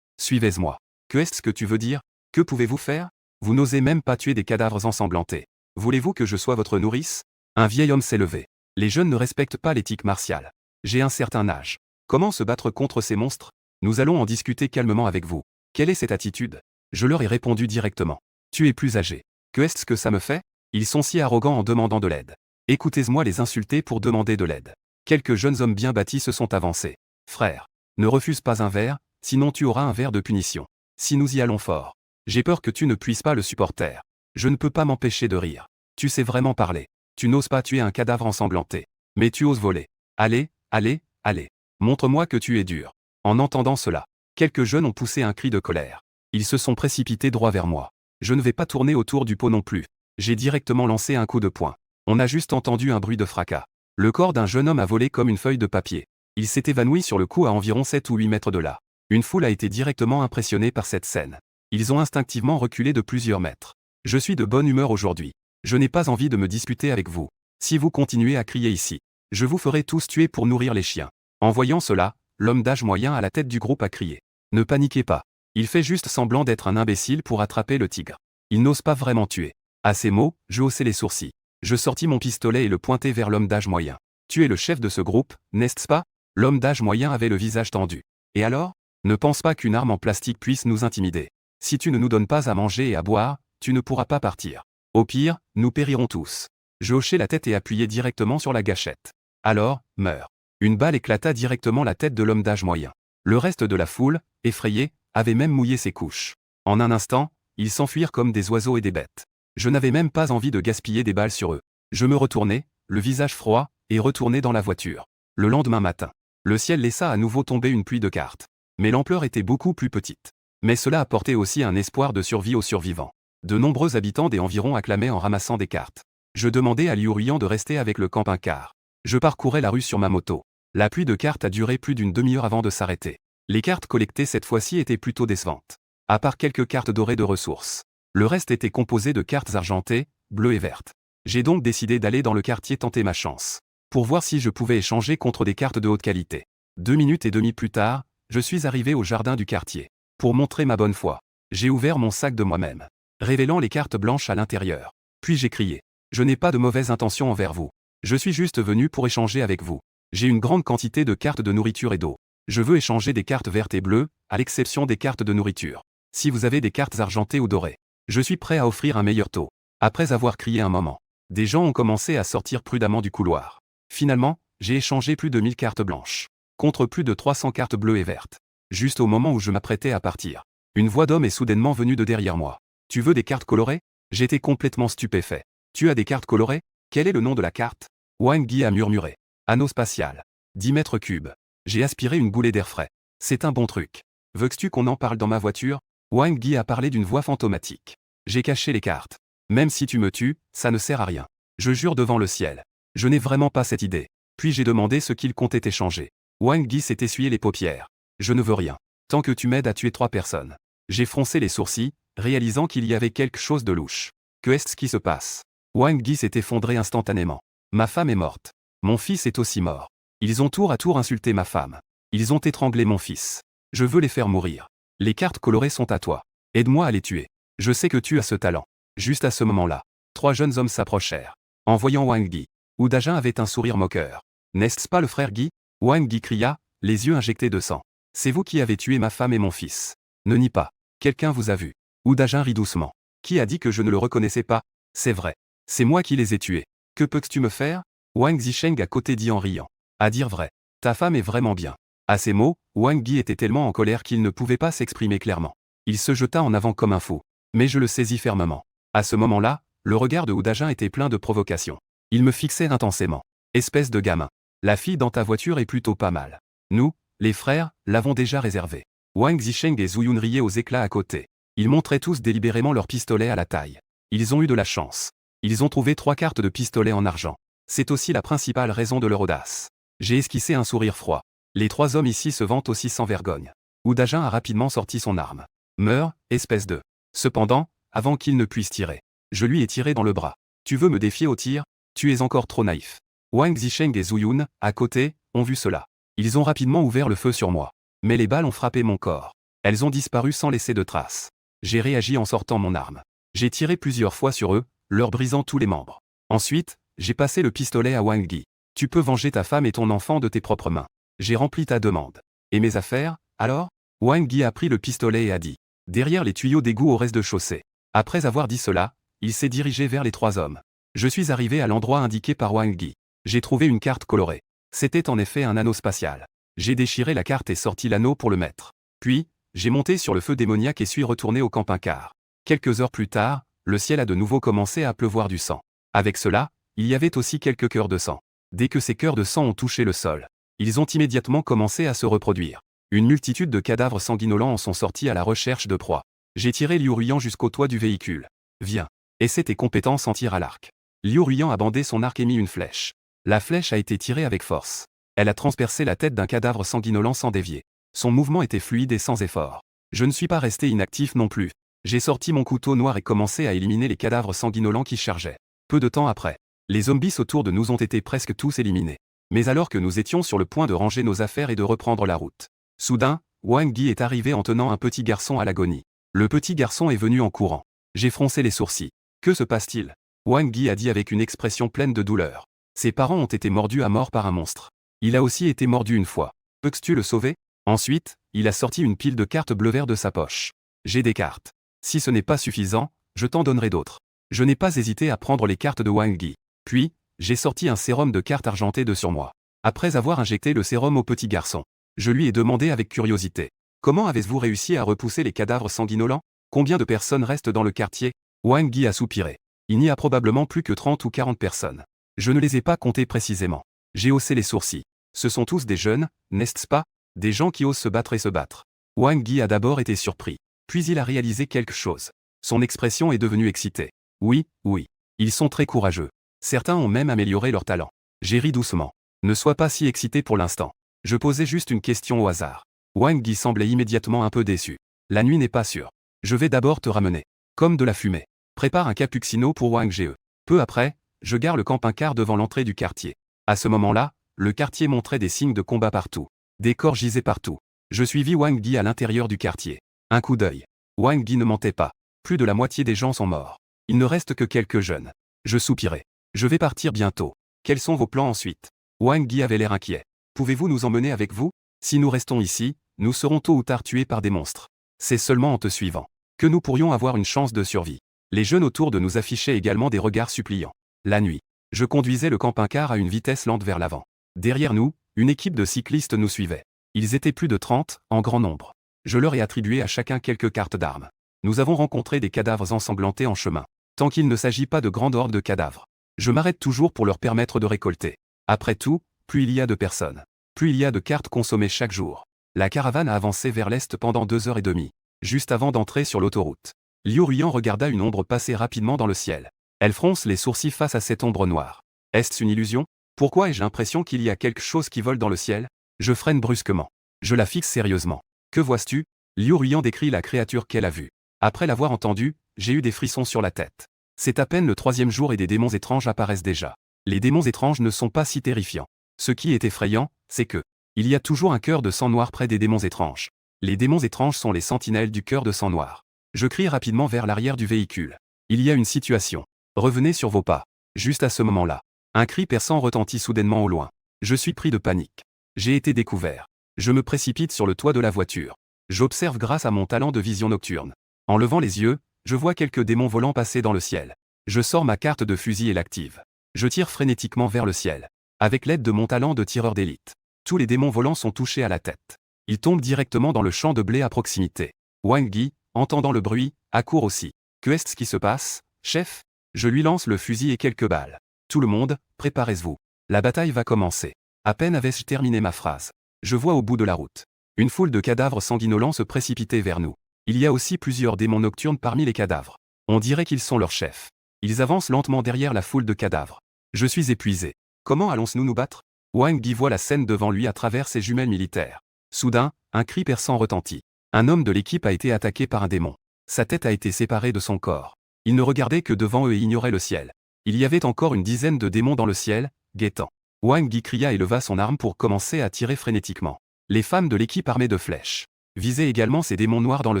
Speaker 1: Suivez-moi. Que est-ce que tu veux dire? Que pouvez-vous faire? Vous n'osez même pas tuer des cadavres ensanglantés. Voulez-vous que je sois votre nourrice? Un vieil homme s'est levé. Les jeunes ne respectent pas l'éthique martiale. J'ai un certain âge. Comment se battre contre ces monstres? Nous allons en discuter calmement avec vous. Quelle est cette attitude? Je leur ai répondu directement. Tu es plus âgé. Que est-ce que ça me fait? Ils sont si arrogants en demandant de l'aide. Écoutez-moi les insulter pour demander de l'aide. Quelques jeunes hommes bien bâtis se sont avancés. Frère, ne refuse pas un verre, sinon tu auras un verre de punition. Si nous y allons fort. J'ai peur que tu ne puisses pas le supporter. Je ne peux pas m'empêcher de rire. Tu sais vraiment parler. Tu n'oses pas tuer un cadavre ensanglanté. Mais tu oses voler. Allez, allez, allez. Montre-moi que tu es dur. En entendant cela, quelques jeunes ont poussé un cri de colère. Ils se sont précipités droit vers moi. Je ne vais pas tourner autour du pot non plus. J'ai directement lancé un coup de poing. On a juste entendu un bruit de fracas. Le corps d'un jeune homme a volé comme une feuille de papier. Il s'est évanoui sur le coup à environ 7 ou 8 mètres de là. Une foule a été directement impressionnée par cette scène. Ils ont instinctivement reculé de plusieurs mètres. Je suis de bonne humeur aujourd'hui. Je n'ai pas envie de me disputer avec vous. Si vous continuez à crier ici, je vous ferai tous tuer pour nourrir les chiens. En voyant cela, l'homme d'âge moyen à la tête du groupe a crié. Ne paniquez pas. Il fait juste semblant d'être un imbécile pour attraper le tigre. Il n'ose pas vraiment tuer. À ces mots, je haussai les sourcils. Je sortis mon pistolet et le pointai vers l'homme d'âge moyen. Tu es le chef de ce groupe, n'est-ce pas? L'homme d'âge moyen avait le visage tendu. Et alors? Ne pense pas qu'une arme en plastique puisse nous intimider. Si tu ne nous donnes pas à manger et à boire, tu ne pourras pas partir. Au pire, nous périrons tous. Je hochai la tête et appuyai directement sur la gâchette. Alors, meurs. Une balle éclata directement la tête de l'homme d'âge moyen. Le reste de la foule, effrayé, avait même mouillé ses couches. En un instant, ils s'enfuirent comme des oiseaux et des bêtes. Je n'avais même pas envie de gaspiller des balles sur eux. Je me retournai, le visage froid, et retournai dans la voiture. Le lendemain matin, le ciel laissa à nouveau tomber une pluie de cartes. Mais l'ampleur était beaucoup plus petite. Mais cela apportait aussi un espoir de survie aux survivants. De nombreux habitants des environs acclamaient en ramassant des cartes. Je demandai à Liu Rian de rester avec le camping-car. Je parcourais la rue sur ma moto. La pluie de cartes a duré plus d'une demi-heure avant de s'arrêter. Les cartes collectées cette fois-ci étaient plutôt décevantes. À part quelques cartes dorées de ressources. Le reste était composé de cartes argentées, bleues et vertes. J'ai donc décidé d'aller dans le quartier tenter ma chance. Pour voir si je pouvais échanger contre des cartes de haute qualité. 2 minutes et demie plus tard, je suis arrivé au jardin du quartier. Pour montrer ma bonne foi, j'ai ouvert mon sac de moi-même, révélant les cartes blanches à l'intérieur. Puis j'ai crié. Je n'ai pas de mauvaise intention envers vous. Je suis juste venu pour échanger avec vous. J'ai une grande quantité de cartes de nourriture et d'eau. Je veux échanger des cartes vertes et bleues, à l'exception des cartes de nourriture. Si vous avez des cartes argentées ou dorées, je suis prêt à offrir un meilleur taux. Après avoir crié un moment, des gens ont commencé à sortir prudemment du couloir. Finalement, j'ai échangé plus de 1000 cartes blanches, contre plus de 300 cartes bleues et vertes. Juste au moment où je m'apprêtais à partir, une voix d'homme est soudainement venue de derrière moi. Tu veux des cartes colorées? J'étais complètement stupéfait. Tu as des cartes colorées? Quel est le nom de la carte? Wang Yi a murmuré. Anneau spatial. 10 mètres cubes. J'ai aspiré une boulée d'air frais. C'est un bon truc. Veux-tu qu'on en parle dans ma voiture? Wang Yi a parlé d'une voix fantomatique. J'ai caché les cartes. Même si tu me tues, ça ne sert à rien. Je jure devant le ciel. Je n'ai vraiment pas cette idée. Puis j'ai demandé ce qu'il comptait échanger. Wang Yi s'est essuyé les paupières. Je ne veux rien. Tant que tu m'aides à tuer 3 personnes. J'ai froncé les sourcils, réalisant qu'il y avait quelque chose de louche. Que est-ce qui se passe? Wang Yi s'est effondré instantanément. Ma femme est morte. Mon fils est aussi mort. Ils ont tour à tour insulté ma femme. Ils ont étranglé mon fils. Je veux les faire mourir. Les cartes colorées sont à toi. Aide-moi à les tuer. Je sais que tu as ce talent. Juste à ce moment-là, 3 jeunes hommes s'approchèrent. En voyant Wang Yi, Oudajin avait un sourire moqueur. N'est-ce pas le frère Guy? Wang Yi cria, les yeux injectés de sang. C'est vous qui avez tué ma femme et mon fils. Ne nie pas. Quelqu'un vous a vu. Oudajin rit doucement. Qui a dit que je ne le reconnaissais pas? C'est vrai. C'est moi qui les ai tués. Que peux-tu me faire? Wang Zisheng à côté dit en riant. À dire vrai. Ta femme est vraiment bien. À ces mots, Wang Yi était tellement en colère qu'il ne pouvait pas s'exprimer clairement. Il se jeta en avant comme un fou. Mais je le saisis fermement. À ce moment-là, le regard de Oudajin était plein de provocation. Il me fixait intensément. Espèce de gamin. La fille dans ta voiture est plutôt pas mal. Nous, les frères, l'avons déjà réservée. Wang Zisheng et Zhu Yun riaient aux éclats à côté. Ils montraient tous délibérément leurs pistolets à la taille. Ils ont eu de la chance. Ils ont trouvé 3 cartes de pistolet en argent. C'est aussi la principale raison de leur audace. J'ai esquissé un sourire froid. Les 3 hommes ici se vantent aussi sans vergogne. Oudajin a rapidement sorti son arme. Meurs, espèce de. Cependant, avant qu'il ne puisse tirer, je lui ai tiré dans le bras. Tu veux me défier au tir? Tu es encore trop naïf. Wang Zisheng et Zhu Yun, à côté, ont vu cela. Ils ont rapidement ouvert le feu sur moi. Mais les balles ont frappé mon corps. Elles ont disparu sans laisser de traces. J'ai réagi en sortant mon arme. J'ai tiré plusieurs fois sur eux, leur brisant tous les membres. Ensuite, j'ai passé le pistolet à Wang Yi. Tu peux venger ta femme et ton enfant de tes propres mains. J'ai rempli ta demande. Et mes affaires, alors? Wang Yi a pris le pistolet et a dit. Derrière les tuyaux d'égout au rez-de-chaussée. Après avoir dit cela, il s'est dirigé vers les 3 hommes. Je suis arrivé à l'endroit indiqué par Wang Yi. J'ai trouvé une carte colorée. C'était en effet un anneau spatial. J'ai déchiré la carte et sorti l'anneau pour le mettre. Puis, j'ai monté sur le feu démoniaque et suis retourné au camping-car. Quelques heures plus tard, le ciel a de nouveau commencé à pleuvoir du sang. Avec cela, il y avait aussi quelques cœurs de sang. Dès que ces cœurs de sang ont touché le sol, ils ont immédiatement commencé à se reproduire. Une multitude de cadavres sanguinolents en sont sortis à la recherche de proies. J'ai tiré Liu Ruyan jusqu'au toit du véhicule. Viens. Essaie tes compétences en tir à l'arc. Liu Ruyan a bandé son arc et mis une flèche. La flèche a été tirée avec force. Elle a transpercé la tête d'un cadavre sanguinolent sans dévier. Son mouvement était fluide et sans effort. Je ne suis pas resté inactif non plus. J'ai sorti mon couteau noir et commencé à éliminer les cadavres sanguinolents qui chargeaient. Peu de temps après, les zombies autour de nous ont été presque tous éliminés. Mais alors que nous étions sur le point de ranger nos affaires et de reprendre la route, soudain, Wang Yi est arrivé en tenant un petit garçon à l'agonie. Le petit garçon est venu en courant. J'ai froncé les sourcils. Que se passe-t-il? Wang Yi a dit avec une expression pleine de douleur. Ses parents ont été mordus à mort par un monstre. Il a aussi été mordu une fois. Peux-tu le sauver? Ensuite, il a sorti une pile de cartes bleu-vert de sa poche. J'ai des cartes. Si ce n'est pas suffisant, je t'en donnerai d'autres. Je n'ai pas hésité à prendre les cartes de Wang Yi. Puis, j'ai sorti un sérum de cartes argentées de sur moi. Après avoir injecté le sérum au petit garçon, je lui ai demandé avec curiosité. Comment avez-vous réussi à repousser les cadavres sanguinolents? Combien de personnes restent dans le quartier? Wang Yi a soupiré. Il n'y a probablement plus que 30 ou 40 personnes. Je ne les ai pas comptées précisément. J'ai haussé les sourcils. Ce sont tous des jeunes, n'est-ce pas? Des gens qui osent se battre et se battre. Wang Yi a d'abord été surpris. Puis il a réalisé quelque chose. Son expression est devenue excitée. Oui, oui. Ils sont très courageux. Certains ont même amélioré leur talent. J'ai ri doucement. Ne sois pas si excité pour l'instant. Je posais juste une question au hasard. Wang Yi semblait immédiatement un peu déçu. La nuit n'est pas sûre. Je vais d'abord te ramener. Comme de la fumée. Prépare un cappuccino pour Wang Ge. Peu après, je gare le camping-car devant l'entrée du quartier. À ce moment-là, le quartier montrait des signes de combat partout. Des corps gisaient partout. Je suivis Wang Yi à l'intérieur du quartier. Un coup d'œil. Wang Yi ne mentait pas. Plus de la moitié des gens sont morts. Il ne reste que quelques jeunes. Je soupirai. Je vais partir bientôt. Quels sont vos plans ensuite? Wang Yi avait l'air inquiet. Pouvez-vous nous emmener avec vous? Si nous restons ici, nous serons tôt ou tard tués par des monstres. C'est seulement en te suivant que nous pourrions avoir une chance de survie. Les jeunes autour de nous affichaient également des regards suppliants. La nuit, je conduisais le camping-car à une vitesse lente vers l'avant. Derrière nous, une équipe de cyclistes nous suivait. Ils étaient plus de 30, en grand nombre. Je leur ai attribué à chacun quelques cartes d'armes. Nous avons rencontré des cadavres ensanglantés en chemin. Tant qu'il ne s'agit pas de grandes hordes de cadavres, je m'arrête toujours pour leur permettre de récolter. Après tout, plus il y a de personnes, plus il y a de cartes consommées chaque jour. La caravane a avancé vers l'est pendant 2 heures et demie, juste avant d'entrer sur l'autoroute. Liu Ruyan regarda une ombre passer rapidement dans le ciel. Elle fronce les sourcils face à cette ombre noire. Est-ce une illusion? Pourquoi ai-je l'impression qu'il y a quelque chose qui vole dans le ciel? Je freine brusquement. Je la fixe sérieusement. Que vois-tu? Liu Ruyan décrit la créature qu'elle a vue. Après l'avoir entendue, j'ai eu des frissons sur la tête. C'est à peine le 3e jour et des démons étranges apparaissent déjà. Les démons étranges ne sont pas si terrifiants. Ce qui est effrayant, c'est que il y a toujours un cœur de sang noir près des démons étranges. Les démons étranges sont les sentinelles du cœur de sang noir. Je crie rapidement vers l'arrière du véhicule. Il y a une situation. Revenez sur vos pas. Juste à ce moment-là, un cri perçant retentit soudainement au loin. Je suis pris de panique. J'ai été découvert. Je me précipite sur le toit de la voiture. J'observe grâce à mon talent de vision nocturne. En levant les yeux, je vois quelques démons volants passer dans le ciel. Je sors ma carte de fusil et l'active. Je tire frénétiquement vers le ciel. Avec l'aide de mon talent de tireur d'élite. Tous les démons volants sont touchés à la tête. Ils tombent directement dans le champ de blé à proximité. Wang Yi, entendant le bruit, accourt aussi. Que est-ce qui se passe, chef? Je lui lance le fusil et quelques balles. Tout le monde, préparez-vous. La bataille va commencer. À peine avais-je terminé ma phrase. Je vois au bout de la route une foule de cadavres sanguinolents se précipiter vers nous. Il y a aussi plusieurs démons nocturnes parmi les cadavres. On dirait qu'ils sont leurs chefs. Ils avancent lentement derrière la foule de cadavres. Je suis épuisé. Comment allons-nous nous battre? Wang Yi voit la scène devant lui à travers ses jumelles militaires. Soudain, un cri perçant retentit. Un homme de l'équipe a été attaqué par un démon. Sa tête a été séparée de son corps. Il ne regardait que devant eux et ignorait le ciel. Il y avait encore une dizaine de démons dans le ciel, guettant. Wang Yi cria et leva son arme pour commencer à tirer frénétiquement. Les femmes de l'équipe armées de flèches visait également ces démons noirs dans le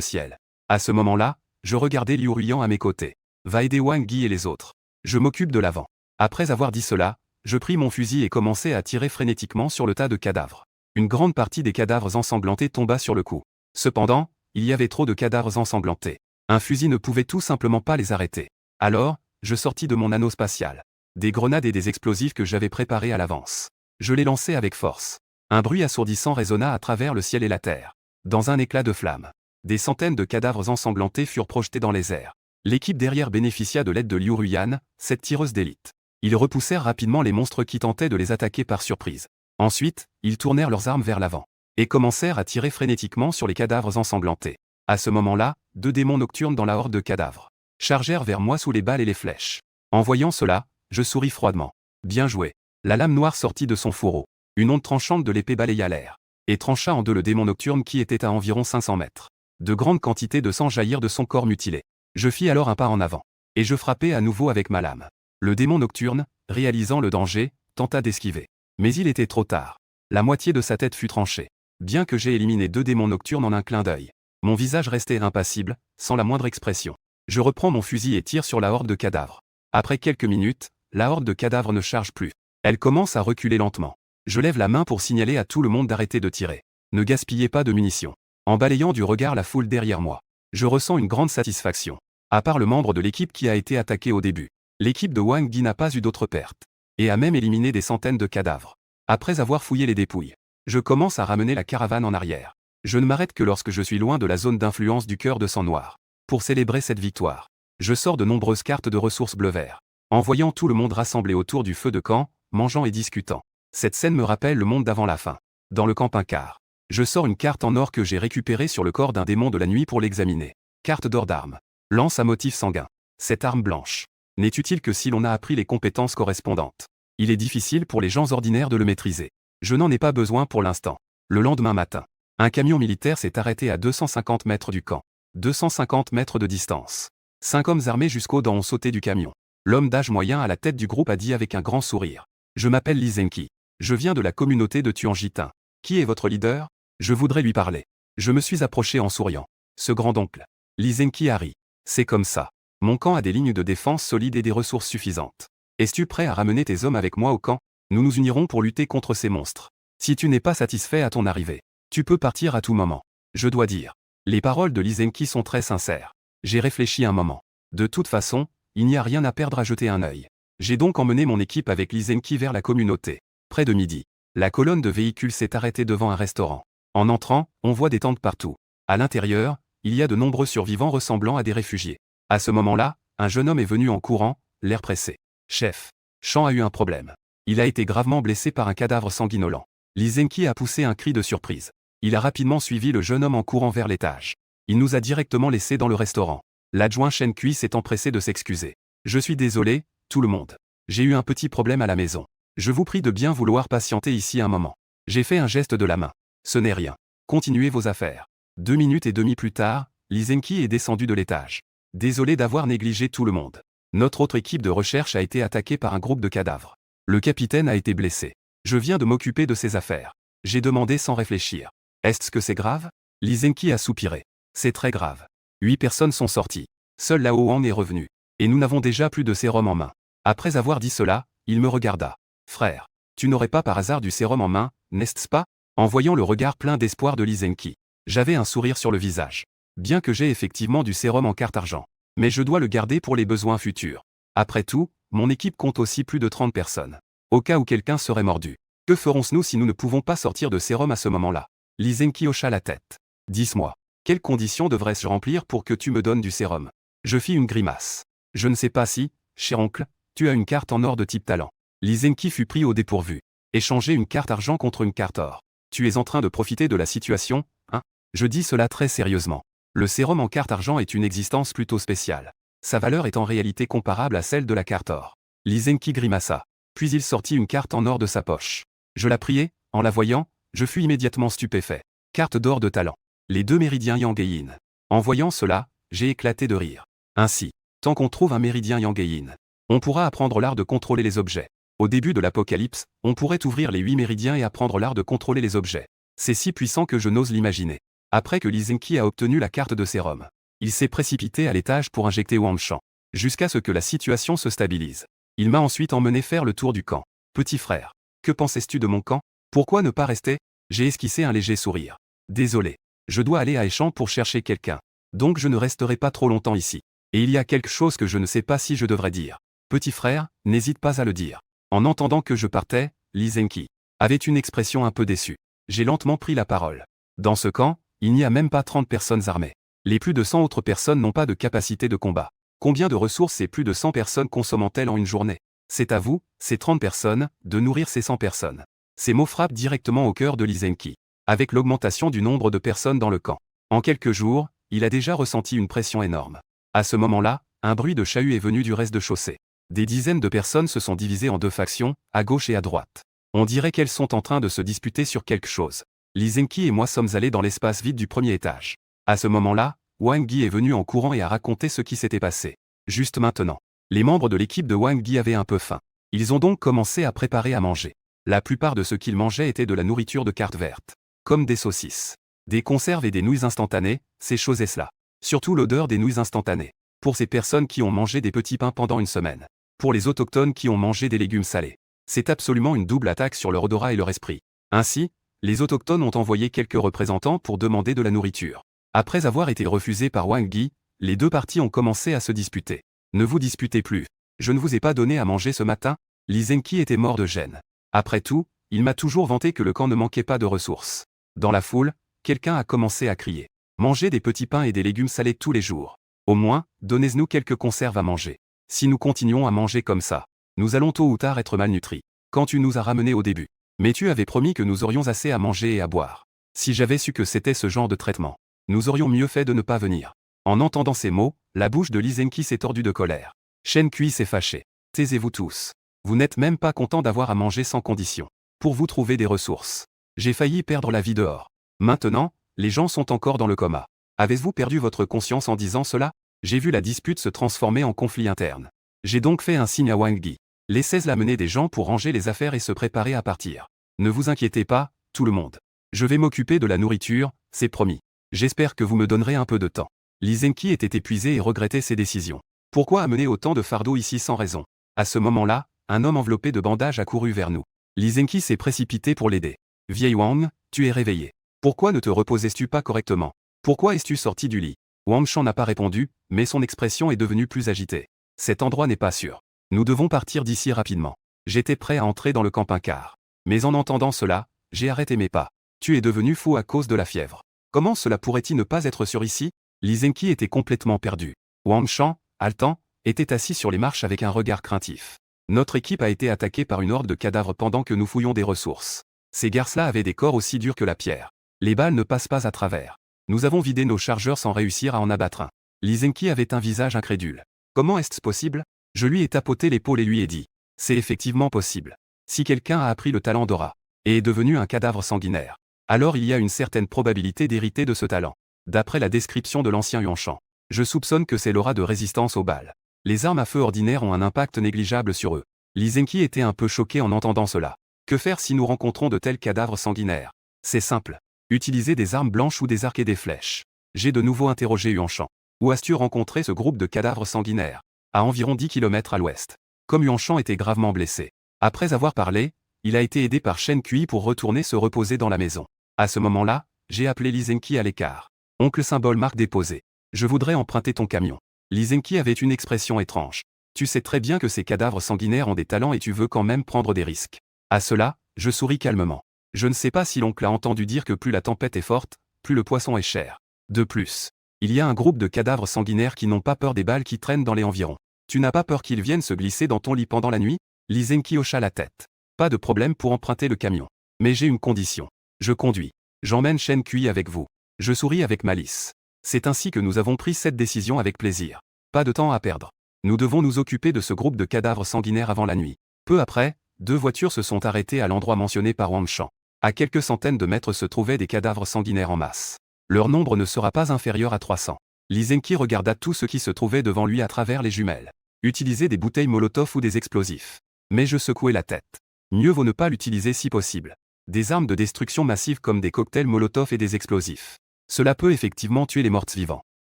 Speaker 1: ciel. À ce moment-là, je regardais Liu Ruyan à mes côtés. Va aider Wang Yi et les autres. Je m'occupe de l'avant. Après avoir dit cela, je pris mon fusil et commençai à tirer frénétiquement sur le tas de cadavres. Une grande partie des cadavres ensanglantés tomba sur le coup. Cependant, il y avait trop de cadavres ensanglantés. Un fusil ne pouvait tout simplement pas les arrêter. Alors, je sortis de mon anneau spatial. Des grenades et des explosifs que j'avais préparés à l'avance. Je les lançai avec force. Un bruit assourdissant résonna à travers le ciel et la terre. Dans un éclat de flammes, des centaines de cadavres ensanglantés furent projetés dans les airs. L'équipe derrière bénéficia de l'aide de Liu Ruyan, cette tireuse d'élite. Ils repoussèrent rapidement les monstres qui tentaient de les attaquer par surprise. Ensuite, ils tournèrent leurs armes vers l'avant et commencèrent à tirer frénétiquement sur les cadavres ensanglantés. À ce moment-là, 2 démons nocturnes dans la horde de cadavres chargèrent vers moi sous les balles et les flèches. En voyant cela, je souris froidement. Bien joué. La lame noire sortit de son fourreau. Une onde tranchante de l'épée balaya l'air et trancha en deux le démon nocturne qui était à environ 500 mètres. De grandes quantités de sang jaillirent de son corps mutilé. Je fis alors un pas en avant et je frappai à nouveau avec ma lame. Le démon nocturne, réalisant le danger, tenta d'esquiver. Mais il était trop tard. La moitié de sa tête fut tranchée. Bien que j'aie éliminé 2 démons nocturnes en un clin d'œil, mon visage restait impassible, sans la moindre expression. Je reprends mon fusil et tire sur la horde de cadavres. Après quelques minutes, la horde de cadavres ne charge plus. Elle commence à reculer lentement. Je lève la main pour signaler à tout le monde d'arrêter de tirer. Ne gaspillez pas de munitions. En balayant du regard la foule derrière moi, je ressens une grande satisfaction. À part le membre de l'équipe qui a été attaqué au début, l'équipe de Wang Yi n'a pas eu d'autres pertes. Et a même éliminé des centaines de cadavres. Après avoir fouillé les dépouilles, je commence à ramener la caravane en arrière. Je ne m'arrête que lorsque je suis loin de la zone d'influence du cœur de sang noir. Pour célébrer cette victoire, je sors de nombreuses cartes de ressources bleu-vert. En voyant tout le monde rassemblé autour du feu de camp, mangeant et discutant. Cette scène me rappelle le monde d'avant la fin. Dans le camping-car, je sors une carte en or que j'ai récupérée sur le corps d'un démon de la nuit pour l'examiner. Carte d'or d'arme. Lance à motif sanguin. Cette arme blanche n'est utile que si l'on a appris les compétences correspondantes. Il est difficile pour les gens ordinaires de le maîtriser. Je n'en ai pas besoin pour l'instant. Le lendemain matin, un camion militaire s'est arrêté à 250 mètres du camp. 250 mètres de distance. 5 hommes armés jusqu'aux dents ont sauté du camion. L'homme d'âge moyen à la tête du groupe a dit avec un grand sourire. Je m'appelle Li Zengqi. Je viens de la communauté de Tuanjitin. Qui est votre leader? Je voudrais lui parler. Je me suis approché en souriant. Ce grand-oncle. Li Zengqi a ri. C'est comme ça. Mon camp a des lignes de défense solides et des ressources suffisantes. Es-tu prêt à ramener tes hommes avec moi au camp? Nous nous unirons pour lutter contre ces monstres. Si tu n'es pas satisfait à ton arrivée, tu peux partir à tout moment. Je dois dire. Les paroles de Li Zengqi sont très sincères. J'ai réfléchi un moment. De toute façon, il n'y a rien à perdre à jeter un œil. J'ai donc emmené mon équipe avec Li Zengqi vers la communauté. Près de midi, la colonne de véhicules s'est arrêtée devant un restaurant. En entrant, on voit des tentes partout. À l'intérieur, il y a de nombreux survivants ressemblant à des réfugiés. À ce moment-là, un jeune homme est venu en courant, l'air pressé. Chef, Chan a eu un problème. Il a été gravement blessé par un cadavre sanguinolent. Li Zengqi a poussé un cri de surprise. Il a rapidement suivi le jeune homme en courant vers l'étage. Il nous a directement laissés dans le restaurant. L'adjoint Shen Kui s'est empressé de s'excuser. Je suis désolé, tout le monde. J'ai eu un petit problème à la maison. Je vous prie de bien vouloir patienter ici un moment. J'ai fait un geste de la main. Ce n'est rien. Continuez vos affaires. 2 minutes et demie plus tard, Li Zengqi est descendu de l'étage. Désolé d'avoir négligé tout le monde. Notre autre équipe de recherche a été attaquée par un groupe de cadavres. Le capitaine a été blessé. Je viens de m'occuper de ses affaires. J'ai demandé sans réfléchir. Est-ce que c'est grave? Li Zengqi a soupiré. C'est très grave. 8 personnes sont sorties. Seul Lao Wang est revenu. Et nous n'avons déjà plus de sérum en main. Après avoir dit cela, il me regarda. Frère, tu n'aurais pas par hasard du sérum en main, n'est-ce pas? En voyant le regard plein d'espoir de Li Zengqi, j'avais un sourire sur le visage. Bien que j'ai effectivement du sérum en carte argent. Mais je dois le garder pour les besoins futurs. Après tout, mon équipe compte aussi plus de 30 personnes. Au cas où quelqu'un serait mordu. Que ferons-nous si nous ne pouvons pas sortir de sérum à ce moment-là? Li Zengqi hocha la tête. Dis-moi, quelles conditions devrais-je remplir pour que tu me donnes du sérum? Je fis une grimace. Je ne sais pas si, cher oncle, tu as une carte en or de type talent. Li Zengqi fut pris au dépourvu. Échanger une carte argent contre une carte or. Tu es en train de profiter de la situation, hein? Je dis cela très sérieusement. Le sérum en carte argent est une existence plutôt spéciale. Sa valeur est en réalité comparable à celle de la carte or. Li Zengqi grimaça. Puis il sortit une carte en or de sa poche. Je la priai, en la voyant, je fus immédiatement stupéfait. Carte d'or de talent. Les 2 méridiens Yang et Yin. En voyant cela, j'ai éclaté de rire. Ainsi, tant qu'on trouve un méridien Yang et Yin, on pourra apprendre l'art de contrôler les objets. Au début de l'Apocalypse, on pourrait ouvrir les 8 méridiens et apprendre l'art de contrôler les objets. C'est si puissant que je n'ose l'imaginer. Après que Li Zengqi a obtenu la carte de sérum, il s'est précipité à l'étage pour injecter Wang Shan, jusqu'à ce que la situation se stabilise. Il m'a ensuite emmené faire le tour du camp. Petit frère, que pensais-tu de mon camp? Pourquoi ne pas rester? J'ai esquissé un léger sourire. Désolé, je dois aller à Échamps pour chercher quelqu'un. Donc je ne resterai pas trop longtemps ici. Et il y a quelque chose que je ne sais pas si je devrais dire. Petit frère, n'hésite pas à le dire. En entendant que je partais, Li Zengqi avait une expression un peu déçue. J'ai lentement pris la parole. Dans ce camp, il n'y a même pas 30 personnes armées. Les plus de 100 autres personnes n'ont pas de capacité de combat. Combien de ressources ces plus de 100 personnes consomment-elles en une journée? C'est à vous, ces 30 personnes, de nourrir ces 100 personnes. Ces mots frappent directement au cœur de Li Zengqi. Avec l'augmentation du nombre de personnes dans le camp, en quelques jours, il a déjà ressenti une pression énorme. À ce moment-là, un bruit de chahut est venu du rez-de-chaussée. Des dizaines de personnes se sont divisées en deux factions, à gauche et à droite. On dirait qu'elles sont en train de se disputer sur quelque chose. Li Zengqi et moi sommes allés dans l'espace vide du premier étage. À ce moment-là, Wang Yi est venu en courant et a raconté ce qui s'était passé. Juste maintenant, les membres de l'équipe de Wang Yi avaient un peu faim. Ils ont donc commencé à préparer à manger. La plupart de ce qu'ils mangeaient était de la nourriture de carte verte, comme des saucisses, des conserves et des nouilles instantanées, ces choses et cela. Surtout l'odeur des nouilles instantanées. Pour ces personnes qui ont mangé des petits pains pendant une semaine. Pour les autochtones qui ont mangé des légumes salés. C'est absolument une double attaque sur leur odorat et leur esprit. Ainsi, les autochtones ont envoyé quelques représentants pour demander de la nourriture. Après avoir été refusés par Wang Yi, les deux parties ont commencé à se disputer. Ne vous disputez plus. Je ne vous ai pas donné à manger ce matin? Li Zengqi était mort de gêne. Après tout, il m'a toujours vanté que le camp ne manquait pas de ressources. Dans la foule, quelqu'un a commencé à crier. Mangez des petits pains et des légumes salés tous les jours. Au moins, donnez-nous quelques conserves à manger. Si nous continuons à manger comme ça, nous allons tôt ou tard être malnutris. Quand tu nous as ramenés au début. Mais tu avais promis que nous aurions assez à manger et à boire. Si j'avais su que c'était ce genre de traitement, nous aurions mieux fait de ne pas venir. En entendant ces mots, la bouche de Li Zengqi s'est tordue de colère. Shen Kui s'est fâché. Taisez-vous tous. Vous n'êtes même pas content d'avoir à manger sans condition. Pour vous trouver des ressources. J'ai failli perdre la vie dehors. Maintenant, les gens sont encore dans le coma. Avez-vous perdu votre conscience en disant cela? J'ai vu la dispute se transformer en conflit interne. J'ai donc fait un signe à Wang Yi. Laissez-la mener des gens pour ranger les affaires et se préparer à partir. Ne vous inquiétez pas, tout le monde. Je vais m'occuper de la nourriture, c'est promis. J'espère que vous me donnerez un peu de temps. Li Zengqi était épuisé et regrettait ses décisions. Pourquoi amener autant de fardeaux ici sans raison? À ce moment-là, un homme enveloppé de bandages a couru vers nous. Li Zengqi s'est précipité pour l'aider. Vieille Wang, tu es réveillé. Pourquoi ne te reposais-tu pas correctement? Pourquoi es-tu sorti du lit? Wang Shan n'a pas répondu, mais son expression est devenue plus agitée. Cet endroit n'est pas sûr. Nous devons partir d'ici rapidement. J'étais prêt à entrer dans le camping-car. Mais en entendant cela, j'ai arrêté mes pas. Tu es devenu fou à cause de la fièvre. Comment cela pourrait-il ne pas être sûr ici? Li Zengqi était complètement perdu. Wang Shan, haletant, était assis sur les marches avec un regard craintif. Notre équipe a été attaquée par une horde de cadavres pendant que nous fouillions des ressources. Ces garces-là avaient des corps aussi durs que la pierre. Les balles ne passent pas à travers. Nous avons vidé nos chargeurs sans réussir à en abattre un. Li Zengqi avait un visage incrédule. Comment est-ce possible? Je lui ai tapoté l'épaule et lui ai dit. C'est effectivement possible. Si quelqu'un a appris le talent d'aura, et est devenu un cadavre sanguinaire, alors il y a une certaine probabilité d'hériter de ce talent. D'après la description de l'ancien Yuanshan, je soupçonne que c'est l'aura de résistance aux balles. Les armes à feu ordinaires ont un impact négligeable sur eux. Li Zengqi était un peu choqué en entendant cela. Que faire si nous rencontrons de tels cadavres sanguinaires? C'est simple. Utiliser des armes blanches ou des arcs et des flèches. J'ai de nouveau interrogé Yuanshan. Où as-tu rencontré ce groupe de cadavres sanguinaires? À environ 10 km à l'ouest. Comme Yuanshan était gravement blessé. Après avoir parlé, il a été aidé par Shen Kui pour retourner se reposer dans la maison. À ce moment-là, j'ai appelé Li Zengqi à l'écart. Oncle symbole marque déposée. Je voudrais emprunter ton camion. Li Zengqi avait une expression étrange. Tu sais très bien que ces cadavres sanguinaires ont des talents et tu veux quand même prendre des risques. À cela, je souris calmement. Je ne sais pas si l'oncle a entendu dire que plus la tempête est forte, plus le poisson est cher. De plus, il y a un groupe de cadavres sanguinaires qui n'ont pas peur des balles qui traînent dans les environs. Tu n'as pas peur qu'ils viennent se glisser dans ton lit pendant la nuit? Li Zengqi hocha la tête. Pas de problème pour emprunter le camion. Mais j'ai une condition. Je conduis. J'emmène Shen Kui avec vous. Je souris avec malice. C'est ainsi que nous avons pris cette décision avec plaisir. Pas de temps à perdre. Nous devons nous occuper de ce groupe de cadavres sanguinaires avant la nuit. Peu après, 2 voitures se sont arrêtées à l'endroit mentionné par Wang Shan. À quelques centaines de mètres se trouvaient des cadavres sanguinaires en masse. Leur nombre ne sera pas inférieur à 300. Li Zengqi regarda tout ce qui se trouvait devant lui à travers les jumelles. Utiliser des bouteilles Molotov ou des explosifs. Mais je secouai la tête. Mieux vaut ne pas l'utiliser si possible. Des armes de destruction massive comme des cocktails Molotov et des explosifs. Cela peut effectivement tuer les morts-vivants.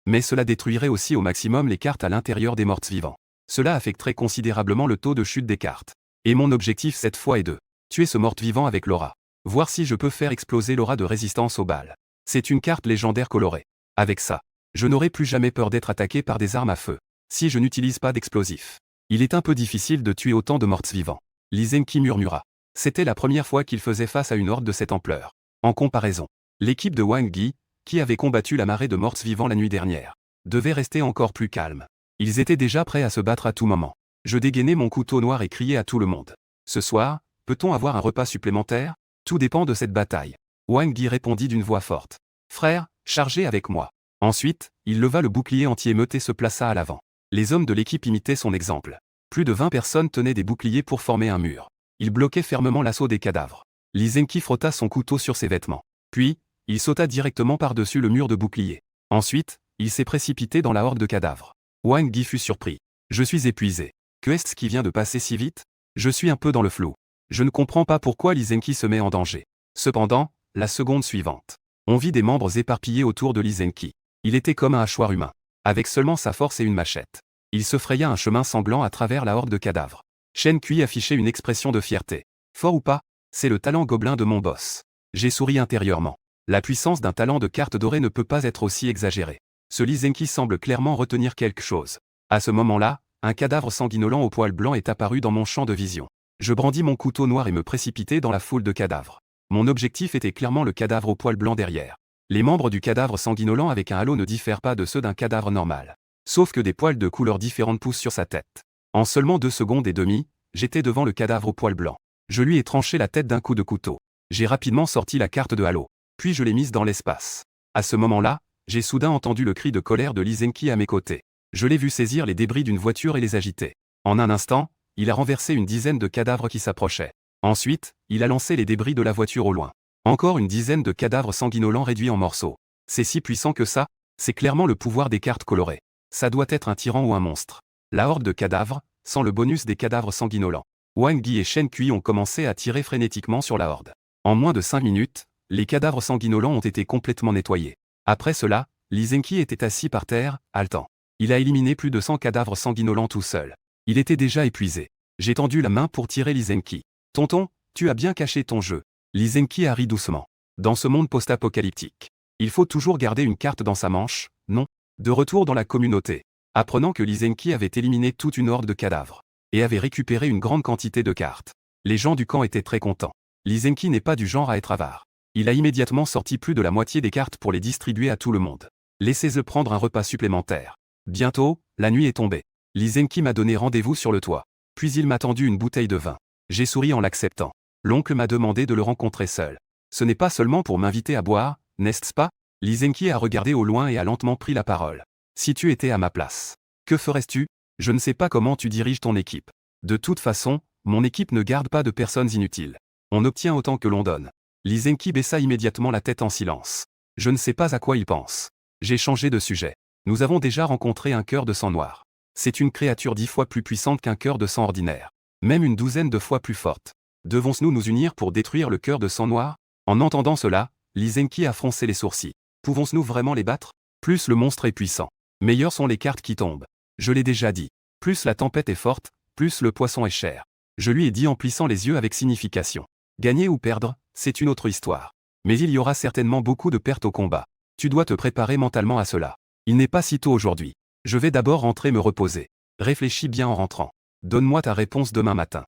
Speaker 1: Mais cela détruirait aussi au maximum les cartes à l'intérieur des morts-vivants. Cela affecterait considérablement le taux de chute des cartes. Et mon objectif cette fois est de tuer ce mort-vivant avec l'aura. Voir si je peux faire exploser l'aura de résistance aux balles. C'est une carte légendaire colorée. Avec ça, je n'aurai plus jamais peur d'être attaqué par des armes à feu. Si je n'utilise pas d'explosifs. Il est un peu difficile de tuer autant de morts-vivants. Lee Zenki murmura. C'était la première fois qu'il faisait face à une horde de cette ampleur. En comparaison, l'équipe de Wang Yi, qui avait combattu la marée de morts-vivants la nuit dernière, devait rester encore plus calme. Ils étaient déjà prêts à se battre à tout moment. Je dégainai mon couteau noir et criai à tout le monde. Ce soir, peut-on avoir un repas supplémentaire? Tout dépend de cette bataille. Wang Yi répondit d'une voix forte. Frère, chargez avec moi. Ensuite, il leva le bouclier anti-émeute et se plaça à l'avant. Les hommes de l'équipe imitaient son exemple. Plus de 20 personnes tenaient des boucliers pour former un mur. Ils bloquaient fermement l'assaut des cadavres. Lee Zenki frotta son couteau sur ses vêtements. Puis, il sauta directement par-dessus le mur de bouclier. Ensuite, il s'est précipité dans la horde de cadavres. Wang Yi fut surpris. Je suis épuisé. Que est-ce qui vient de passer si vite? Je suis un peu dans le flou. Je ne comprends pas pourquoi Lee Zenki se met en danger. Cependant, la seconde suivante. On vit des membres éparpillés autour de Lee Zenki. Il était comme un hachoir humain. Avec seulement sa force et une machette. Il se fraya un chemin sanglant à travers la horde de cadavres. Shen Kui affichait une expression de fierté. Fort ou pas, c'est le talent gobelin de mon boss. J'ai souri intérieurement. La puissance d'un talent de carte dorée ne peut pas être aussi exagérée. Ce Lee Zenki semble clairement retenir quelque chose. À ce moment-là, un cadavre sanguinolent au poil blanc est apparu dans mon champ de vision. Je brandis mon couteau noir et me précipitai dans la foule de cadavres. Mon objectif était clairement le cadavre au poil blanc derrière. Les membres du cadavre sanguinolent avec un halo ne diffèrent pas de ceux d'un cadavre normal. Sauf que des poils de couleurs différentes poussent sur sa tête. En seulement 2 secondes et demie, j'étais devant le cadavre au poil blanc. Je lui ai tranché la tête d'un coup de couteau. J'ai rapidement sorti la carte de halo. Puis je l'ai mise dans l'espace. À ce moment-là, j'ai soudain entendu le cri de colère de Lee Zenki à mes côtés. Je l'ai vu saisir les débris d'une voiture et les agiter. En un instant, il a renversé une dizaine de cadavres qui s'approchaient. Ensuite, il a lancé les débris de la voiture au loin. Encore une dizaine de cadavres sanguinolents réduits en morceaux. C'est si puissant que ça, c'est clairement le pouvoir des cartes colorées. Ça doit être un tyran ou un monstre. La horde de cadavres, sans le bonus des cadavres sanguinolents. Wang Yi et Shen Kui ont commencé à tirer frénétiquement sur la horde. En moins de 5 minutes, les cadavres sanguinolents ont été complètement nettoyés. Après cela, Lee Zenki était assis par terre, haletant. Il a éliminé plus de 100 cadavres sanguinolents tout seul. Il était déjà épuisé. J'ai tendu la main pour tirer Lee Zenki. Tonton, tu as bien caché ton jeu. Lee Zenki a ri doucement. Dans ce monde post-apocalyptique, il faut toujours garder une carte dans sa manche, non? De retour dans la communauté, apprenant que Lee Zenki avait éliminé toute une horde de cadavres, et avait récupéré une grande quantité de cartes. Les gens du camp étaient très contents. Lee Zenki n'est pas du genre à être avare. Il a immédiatement sorti plus de la moitié des cartes pour les distribuer à tout le monde. Laissez-le prendre un repas supplémentaire. Bientôt, la nuit est tombée. Lee Zenki m'a donné rendez-vous sur le toit. Puis il m'a tendu une bouteille de vin. J'ai souri en l'acceptant. L'oncle m'a demandé de le rencontrer seul. Ce n'est pas seulement pour m'inviter à boire, n'est-ce pas? Lee Zenki a regardé au loin et a lentement pris la parole. Si tu étais à ma place, que ferais-tu? Je ne sais pas comment tu diriges ton équipe. De toute façon, mon équipe ne garde pas de personnes inutiles. On obtient autant que l'on donne. Lee Zenki baissa immédiatement la tête en silence. Je ne sais pas à quoi il pense. J'ai changé de sujet. Nous avons déjà rencontré un cœur de sang noir. C'est une créature 10 fois plus puissante qu'un cœur de sang ordinaire. Même une douzaine de fois plus forte. Devons-nous nous unir pour détruire le cœur de sang noir? En entendant cela, Lee Zenki a froncé les sourcils. Pouvons-nous vraiment les battre? Plus le monstre est puissant, meilleures sont les cartes qui tombent. Je l'ai déjà dit. Plus la tempête est forte, plus le poisson est cher. Je lui ai dit en plissant les yeux avec signification. Gagner ou perdre, c'est une autre histoire. Mais il y aura certainement beaucoup de pertes au combat. Tu dois te préparer mentalement à cela. Il n'est pas si tôt aujourd'hui. Je vais d'abord rentrer me reposer. Réfléchis bien en rentrant. Donne-moi ta réponse demain matin.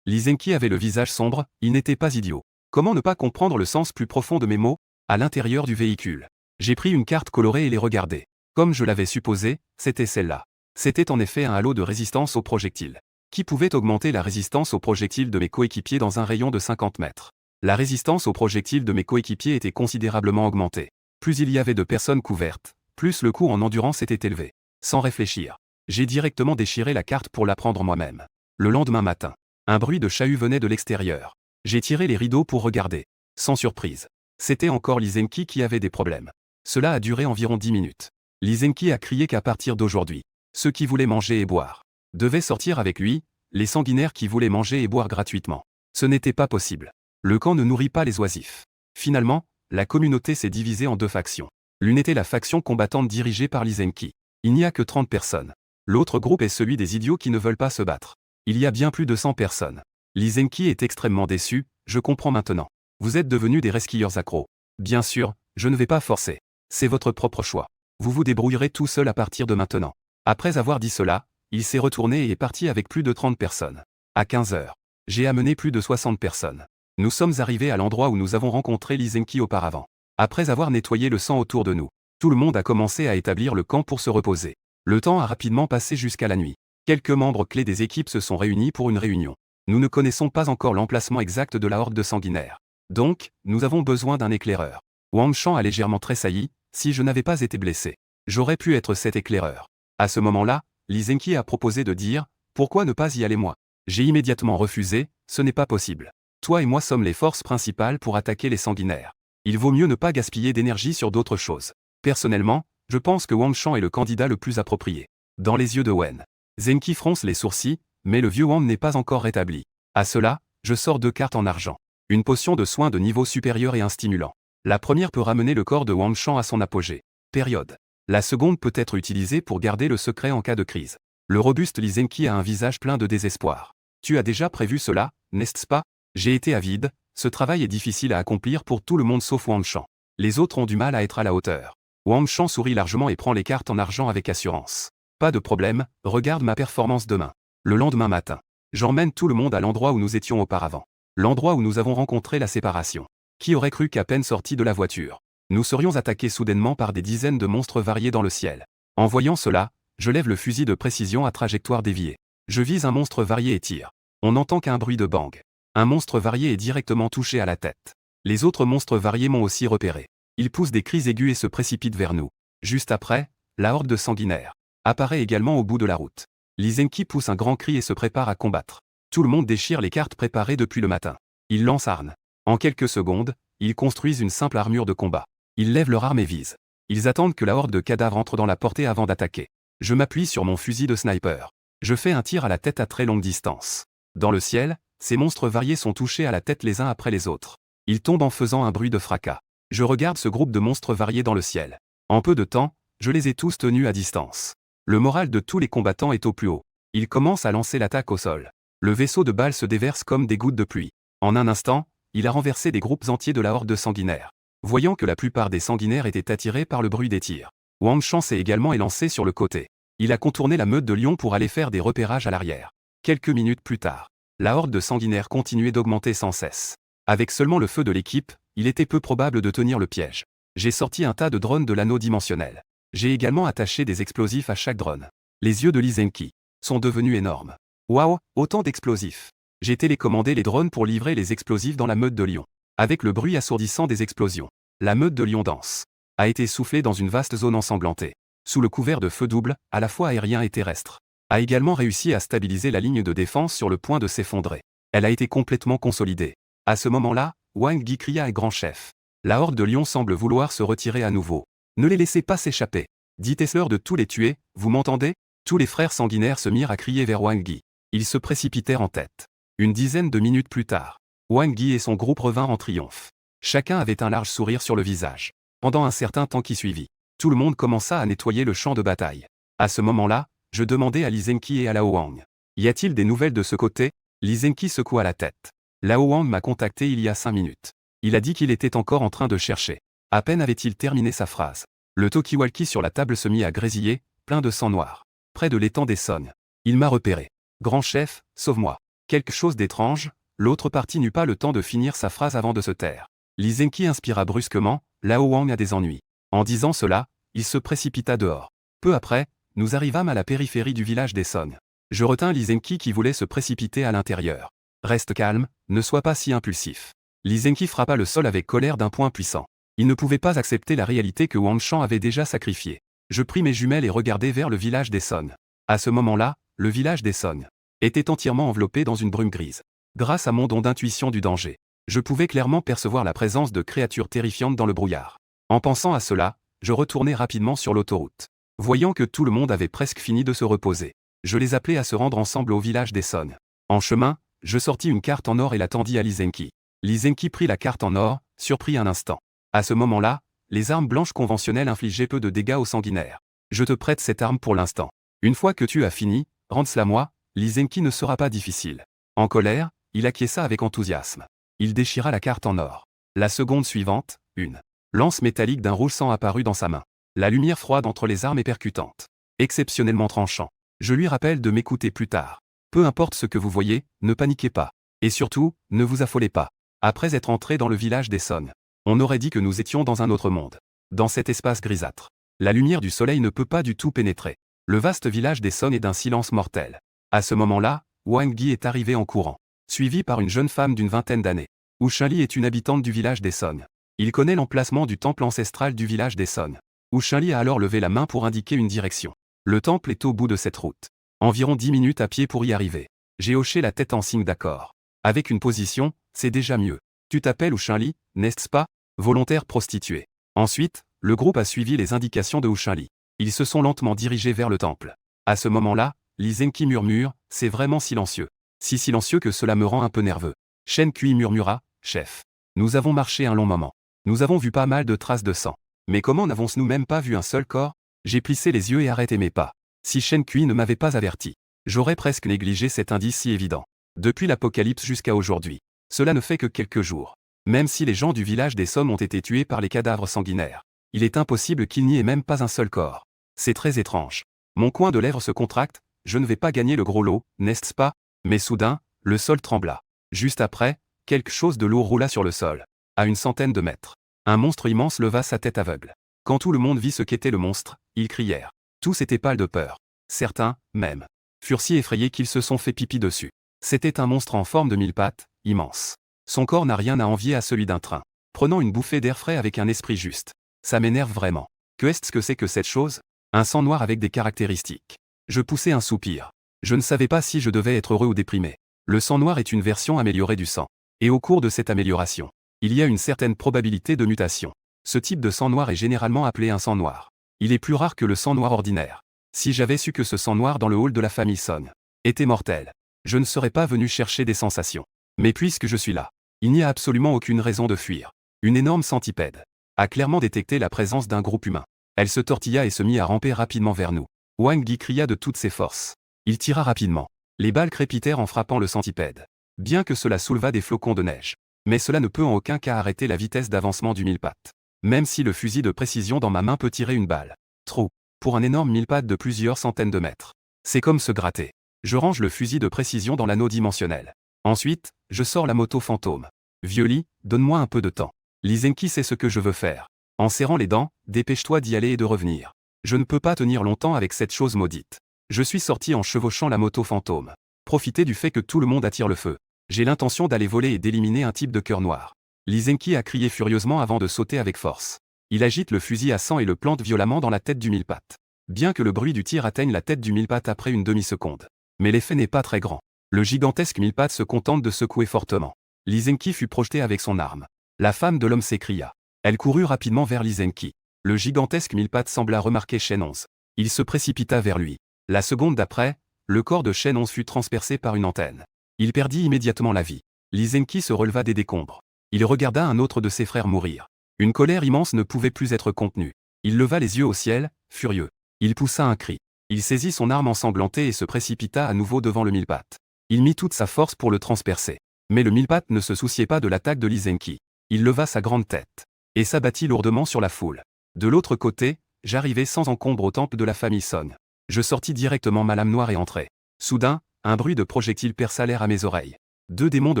Speaker 1: Lee Zenki avait le visage sombre, il n'était pas idiot. Comment ne pas comprendre le sens plus profond de mes mots? À l'intérieur du véhicule. J'ai pris une carte colorée et les regardé. Comme je l'avais supposé, c'était celle-là. C'était en effet un halo de résistance aux projectiles. Qui pouvait augmenter la résistance aux projectiles de mes coéquipiers dans un rayon de 50 mètres. La résistance aux projectiles de mes coéquipiers était considérablement augmentée. Plus il y avait de personnes couvertes, plus le coût en endurance était élevé. Sans réfléchir, j'ai directement déchiré la carte pour la prendre moi-même. Le lendemain matin, un bruit de chahut venait de l'extérieur. J'ai tiré les rideaux pour regarder. Sans surprise. C'était encore Lee Zenki qui avait des problèmes. Cela a duré environ 10 minutes. Lee Zenki a crié qu'à partir d'aujourd'hui, ceux qui voulaient manger et boire devaient sortir avec lui, les sanguinaires qui voulaient manger et boire gratuitement. Ce n'était pas possible. Le camp ne nourrit pas les oisifs. Finalement, la communauté s'est divisée en 2 factions. L'une était la faction combattante dirigée par Lee Zenki. Il n'y a que 30 personnes. L'autre groupe est celui des idiots qui ne veulent pas se battre. Il y a bien plus de 100 personnes. Lee Zenki est extrêmement déçu, je comprends maintenant. Vous êtes devenus des resquilleurs accros. Bien sûr, je ne vais pas forcer. C'est votre propre choix. Vous vous débrouillerez tout seul à partir de maintenant. Après avoir dit cela, il s'est retourné et est parti avec plus de 30 personnes. À 15 heures, j'ai amené plus de 60 personnes. Nous sommes arrivés à l'endroit où nous avons rencontré Lee Zenki auparavant. Après avoir nettoyé le sang autour de nous, tout le monde a commencé à établir le camp pour se reposer. Le temps a rapidement passé jusqu'à la nuit. Quelques membres clés des équipes se sont réunis pour une réunion. Nous ne connaissons pas encore l'emplacement exact de la horde de sanguinaires. Donc, nous avons besoin d'un éclaireur. Wang Shan a légèrement tressailli, si je n'avais pas été blessé. J'aurais pu être cet éclaireur. À ce moment-là, Lee Zenki a proposé de dire, pourquoi ne pas y aller moi? J'ai immédiatement refusé, ce n'est pas possible. Toi et moi sommes les forces principales pour attaquer les sanguinaires. Il vaut mieux ne pas gaspiller d'énergie sur d'autres choses. Personnellement, je pense que Wang Shan est le candidat le plus approprié. Dans les yeux de Wen, Zenki fronce les sourcils, mais le vieux Wang n'est pas encore rétabli. À cela, je sors 2 cartes en argent. Une potion de soin de niveau supérieur et un stimulant. La première peut ramener le corps de Wang Shan à son apogée. Période. La seconde peut être utilisée pour garder le secret en cas de crise. Le robuste Lee Zenki a un visage plein de désespoir. Tu as déjà prévu cela, n'est-ce pas? J'ai été avide, ce travail est difficile à accomplir pour tout le monde sauf Wang Shan. Les autres ont du mal à être à la hauteur. Wang Shan sourit largement et prend les cartes en argent avec assurance. Pas de problème, regarde ma performance demain. Le lendemain matin, j'emmène tout le monde à l'endroit où nous étions auparavant. L'endroit où nous avons rencontré la séparation. Qui aurait cru qu'à peine sortis de la voiture, nous serions attaqués soudainement par des dizaines de monstres variés dans le ciel. En voyant cela, je lève le fusil de précision à trajectoire déviée. Je vise un monstre varié et tire. On n'entend qu'un bruit de bang. Un monstre varié est directement touché à la tête. Les autres monstres variés m'ont aussi repéré. Ils poussent des cris aigus et se précipitent vers nous. Juste après, la horde de sanguinaires apparaît également au bout de la route. Lee Zenki pousse un grand cri et se prépare à combattre. Tout le monde déchire les cartes préparées depuis le matin. Ils lancent armes. En quelques secondes, ils construisent une simple armure de combat. Ils lèvent leur arme et visent. Ils attendent que la horde de cadavres entre dans la portée avant d'attaquer. Je m'appuie sur mon fusil de sniper. Je fais un tir à la tête à très longue distance. Dans le ciel, ces monstres variés sont touchés à la tête les uns après les autres. Ils tombent en faisant un bruit de fracas. Je regarde ce groupe de monstres variés dans le ciel. En peu de temps, je les ai tous tenus à distance. Le moral de tous les combattants est au plus haut. Ils commencent à lancer l'attaque au sol. Le vaisseau de balles se déverse comme des gouttes de pluie. En un instant, il a renversé des groupes entiers de la horde de sanguinaires. Voyant que la plupart des sanguinaires étaient attirés par le bruit des tirs, Wang Shan s'est également élancé sur le côté. Il a contourné la meute de lions pour aller faire des repérages à l'arrière. Quelques minutes plus tard, la horde de sanguinaires continuait d'augmenter sans cesse. Avec seulement le feu de l'équipe, il était peu probable de tenir le piège. J'ai sorti un tas de drones de l'anneau dimensionnel. J'ai également attaché des explosifs à chaque drone. Les yeux de Lee Zenki sont devenus énormes. Waouh, autant d'explosifs. J'ai télécommandé les drones pour livrer les explosifs dans la meute de lions. Avec le bruit assourdissant des explosions, la meute de lions dense a été soufflée dans une vaste zone ensanglantée. Sous le couvert de feux doubles, à la fois aérien et terrestre, a également réussi à stabiliser la ligne de défense sur le point de s'effondrer. Elle a été complètement consolidée. À ce moment-là, Wang Yi cria à grand chef. La horde de lions semble vouloir se retirer à nouveau. Ne les laissez pas s'échapper. Dites-leur de tous les tuer, vous m'entendez? Tous les frères sanguinaires se mirent à crier vers Wang Yi. Ils se précipitèrent en tête. Une dizaine de minutes plus tard, Wang Yi et son groupe revinrent en triomphe. Chacun avait un large sourire sur le visage. Pendant un certain temps qui suivit, tout le monde commença à nettoyer le champ de bataille. À ce moment-là, je demandai à Lee Zenki et à Lao Wang. Y a-t-il des nouvelles de ce côté? Lee Zenki secoua la tête. Lao Wang m'a contacté il y a 5 minutes. Il a dit qu'il était encore en train de chercher. À peine avait-il terminé sa phrase. Le talkie-walkie sur la table se mit à grésiller, plein de sang noir. Près de l'étang des Sognes. Il m'a repéré. Grand chef, sauve-moi. Quelque chose d'étrange. L'autre partie n'eut pas le temps de finir sa phrase avant de se taire. Lee Zenki inspira brusquement, Lao Wang a des ennuis. En disant cela, il se précipita dehors. Peu après, nous arrivâmes à la périphérie du village des Sognes. Je retins Lee Zenki qui voulait se précipiter à l'intérieur. Reste calme, ne sois pas si impulsif. Lee Zenki frappa le sol avec colère d'un poing puissant. Il ne pouvait pas accepter la réalité que Wang Shan avait déjà sacrifiée. Je pris mes jumelles et regardai vers le village des Sognes. À ce moment-là, le village des Sognes était entièrement enveloppé dans une brume grise. Grâce à mon don d'intuition du danger, je pouvais clairement percevoir la présence de créatures terrifiantes dans le brouillard. En pensant à cela, je retournai rapidement sur l'autoroute. Voyant que tout le monde avait presque fini de se reposer, je les appelai à se rendre ensemble au village des Sognes. En chemin, je sortis une carte en or et la tendis à Lee Zenki. Lee Zenki prit la carte en or, surpris un instant. À ce moment-là, les armes blanches conventionnelles infligeaient peu de dégâts aux sanguinaires. Je te prête cette arme pour l'instant. Une fois que tu as fini, rends-la moi, l'Izenki ne sera pas difficile. En colère, il acquiesça avec enthousiasme. Il déchira la carte en or. La seconde suivante, une lance métallique d'un rouge sang apparut dans sa main. La lumière froide entre les armes est percutante. Exceptionnellement tranchant. Je lui rappelle de m'écouter plus tard. Peu importe ce que vous voyez, ne paniquez pas. Et surtout, ne vous affolez pas. Après être entré dans le village d'Essonne, on aurait dit que nous étions dans un autre monde. Dans cet espace grisâtre, la lumière du soleil ne peut pas du tout pénétrer. Le vaste village d'Essonne est d'un silence mortel. À ce moment-là, Wang Yi est arrivé en courant, suivi par une jeune femme d'une vingtaine d'années. Wu Shenli est une habitante du village d'Essonne. Il connaît l'emplacement du temple ancestral du village d'Essonne. Wu Shenli a alors levé la main pour indiquer une direction. Le temple est au bout de cette route. Environ 10 minutes à pied pour y arriver. J'ai hoché la tête en signe d'accord. Avec une position, c'est déjà mieux. Tu t'appelles Wu Shenli, n'est-ce pas? Volontaire prostituée. Ensuite, le groupe a suivi les indications de Wu Shenli. Ils se sont lentement dirigés vers le temple. À ce moment-là, Li Zenki murmure, c'est vraiment silencieux. Si silencieux que cela me rend un peu nerveux. Shen Kui murmura, chef. Nous avons marché un long moment. Nous avons vu pas mal de traces de sang. Mais comment n'avons-nous même pas vu un seul corps? J'ai plissé les yeux et arrêté mes pas. Si Shen Kui ne m'avait pas averti, j'aurais presque négligé cet indice si évident. Depuis l'Apocalypse jusqu'à aujourd'hui, cela ne fait que quelques jours. Même si les gens du village des Sommes ont été tués par les cadavres sanguinaires, il est impossible qu'il n'y ait même pas un seul corps. C'est très étrange. Mon coin de lèvres se contracte, je ne vais pas gagner le gros lot, n'est-ce pas? Mais soudain, le sol trembla. Juste après, quelque chose de lourd roula sur le sol. À une centaine de mètres. Un monstre immense leva sa tête aveugle. Quand tout le monde vit ce qu'était le monstre, ils crièrent. Tous étaient pâles de peur. Certains, même, furent si effrayés qu'ils se sont fait pipi dessus. C'était un monstre en forme de 1000 pattes, immense. Son corps n'a rien à envier à celui d'un train. Prenant une bouffée d'air frais avec un esprit juste. Ça m'énerve vraiment. Que est-ce que c'est que cette chose? Un sang noir avec des caractéristiques. Je poussai un soupir. Je ne savais pas si je devais être heureux ou déprimé. Le sang noir est une version améliorée du sang. Et au cours de cette amélioration, il y a une certaine probabilité de mutation. Ce type de sang noir est généralement appelé un sang noir. Il est plus rare que le sang noir ordinaire. Si j'avais su que ce sang noir dans le hall de la famille Son était mortel, je ne serais pas venu chercher des sensations. Mais puisque je suis là, il n'y a absolument aucune raison de fuir. Une énorme centipède a clairement détecté la présence d'un groupe humain. Elle se tortilla et se mit à ramper rapidement vers nous. Wang Yi cria de toutes ses forces. Il tira rapidement. Les balles crépitèrent en frappant le centipède. Bien que cela souleva des flocons de neige. Mais cela ne peut en aucun cas arrêter la vitesse d'avancement du 1000 pattes. Même si le fusil de précision dans ma main peut tirer une balle. Trop. Pour un énorme 1000 pattes de plusieurs centaines de mètres. C'est comme se gratter. Je range le fusil de précision dans l'anneau dimensionnel. Ensuite, je sors la moto fantôme. Vieux-Li, donne-moi un peu de temps. Li Zenki sait ce que je veux faire. En serrant les dents, dépêche-toi d'y aller et de revenir. Je ne peux pas tenir longtemps avec cette chose maudite. Je suis sorti en chevauchant la moto fantôme. Profitez du fait que tout le monde attire le feu. J'ai l'intention d'aller voler et d'éliminer un type de cœur noir. Li Zenki a crié furieusement avant de sauter avec force. Il agite le fusil à sang et le plante violemment dans la tête du 1000 pattes. Bien que le bruit du tir atteigne la tête du 1000 pattes après une demi-seconde. Mais l'effet n'est pas très grand. Le gigantesque 1000 pattes se contente de secouer fortement. Li Zenki fut projeté avec son arme. La femme de l'homme s'écria. Elle courut rapidement vers Li Zenki. Le gigantesque 1000 pattes sembla remarquer Shen 11. Il se précipita vers lui. La seconde d'après, le corps de Shen 11 fut transpercé par une antenne. Il perdit immédiatement la vie. Li Zenki se releva des décombres. Il regarda un autre de ses frères mourir. Une colère immense ne pouvait plus être contenue. Il leva les yeux au ciel, furieux. Il poussa un cri. Il saisit son arme ensanglantée et se précipita à nouveau devant le 1000 pattes. Il mit toute sa force pour le transpercer. Mais le 1000 pattes ne se souciait pas de l'attaque de Li Zenki. Il leva sa grande tête et s'abattit lourdement sur la foule. De l'autre côté, j'arrivai sans encombre au temple de la famille Son. Je sortis directement ma lame noire et entrai. Soudain, un bruit de projectiles perça l'air à mes oreilles. 2 démons de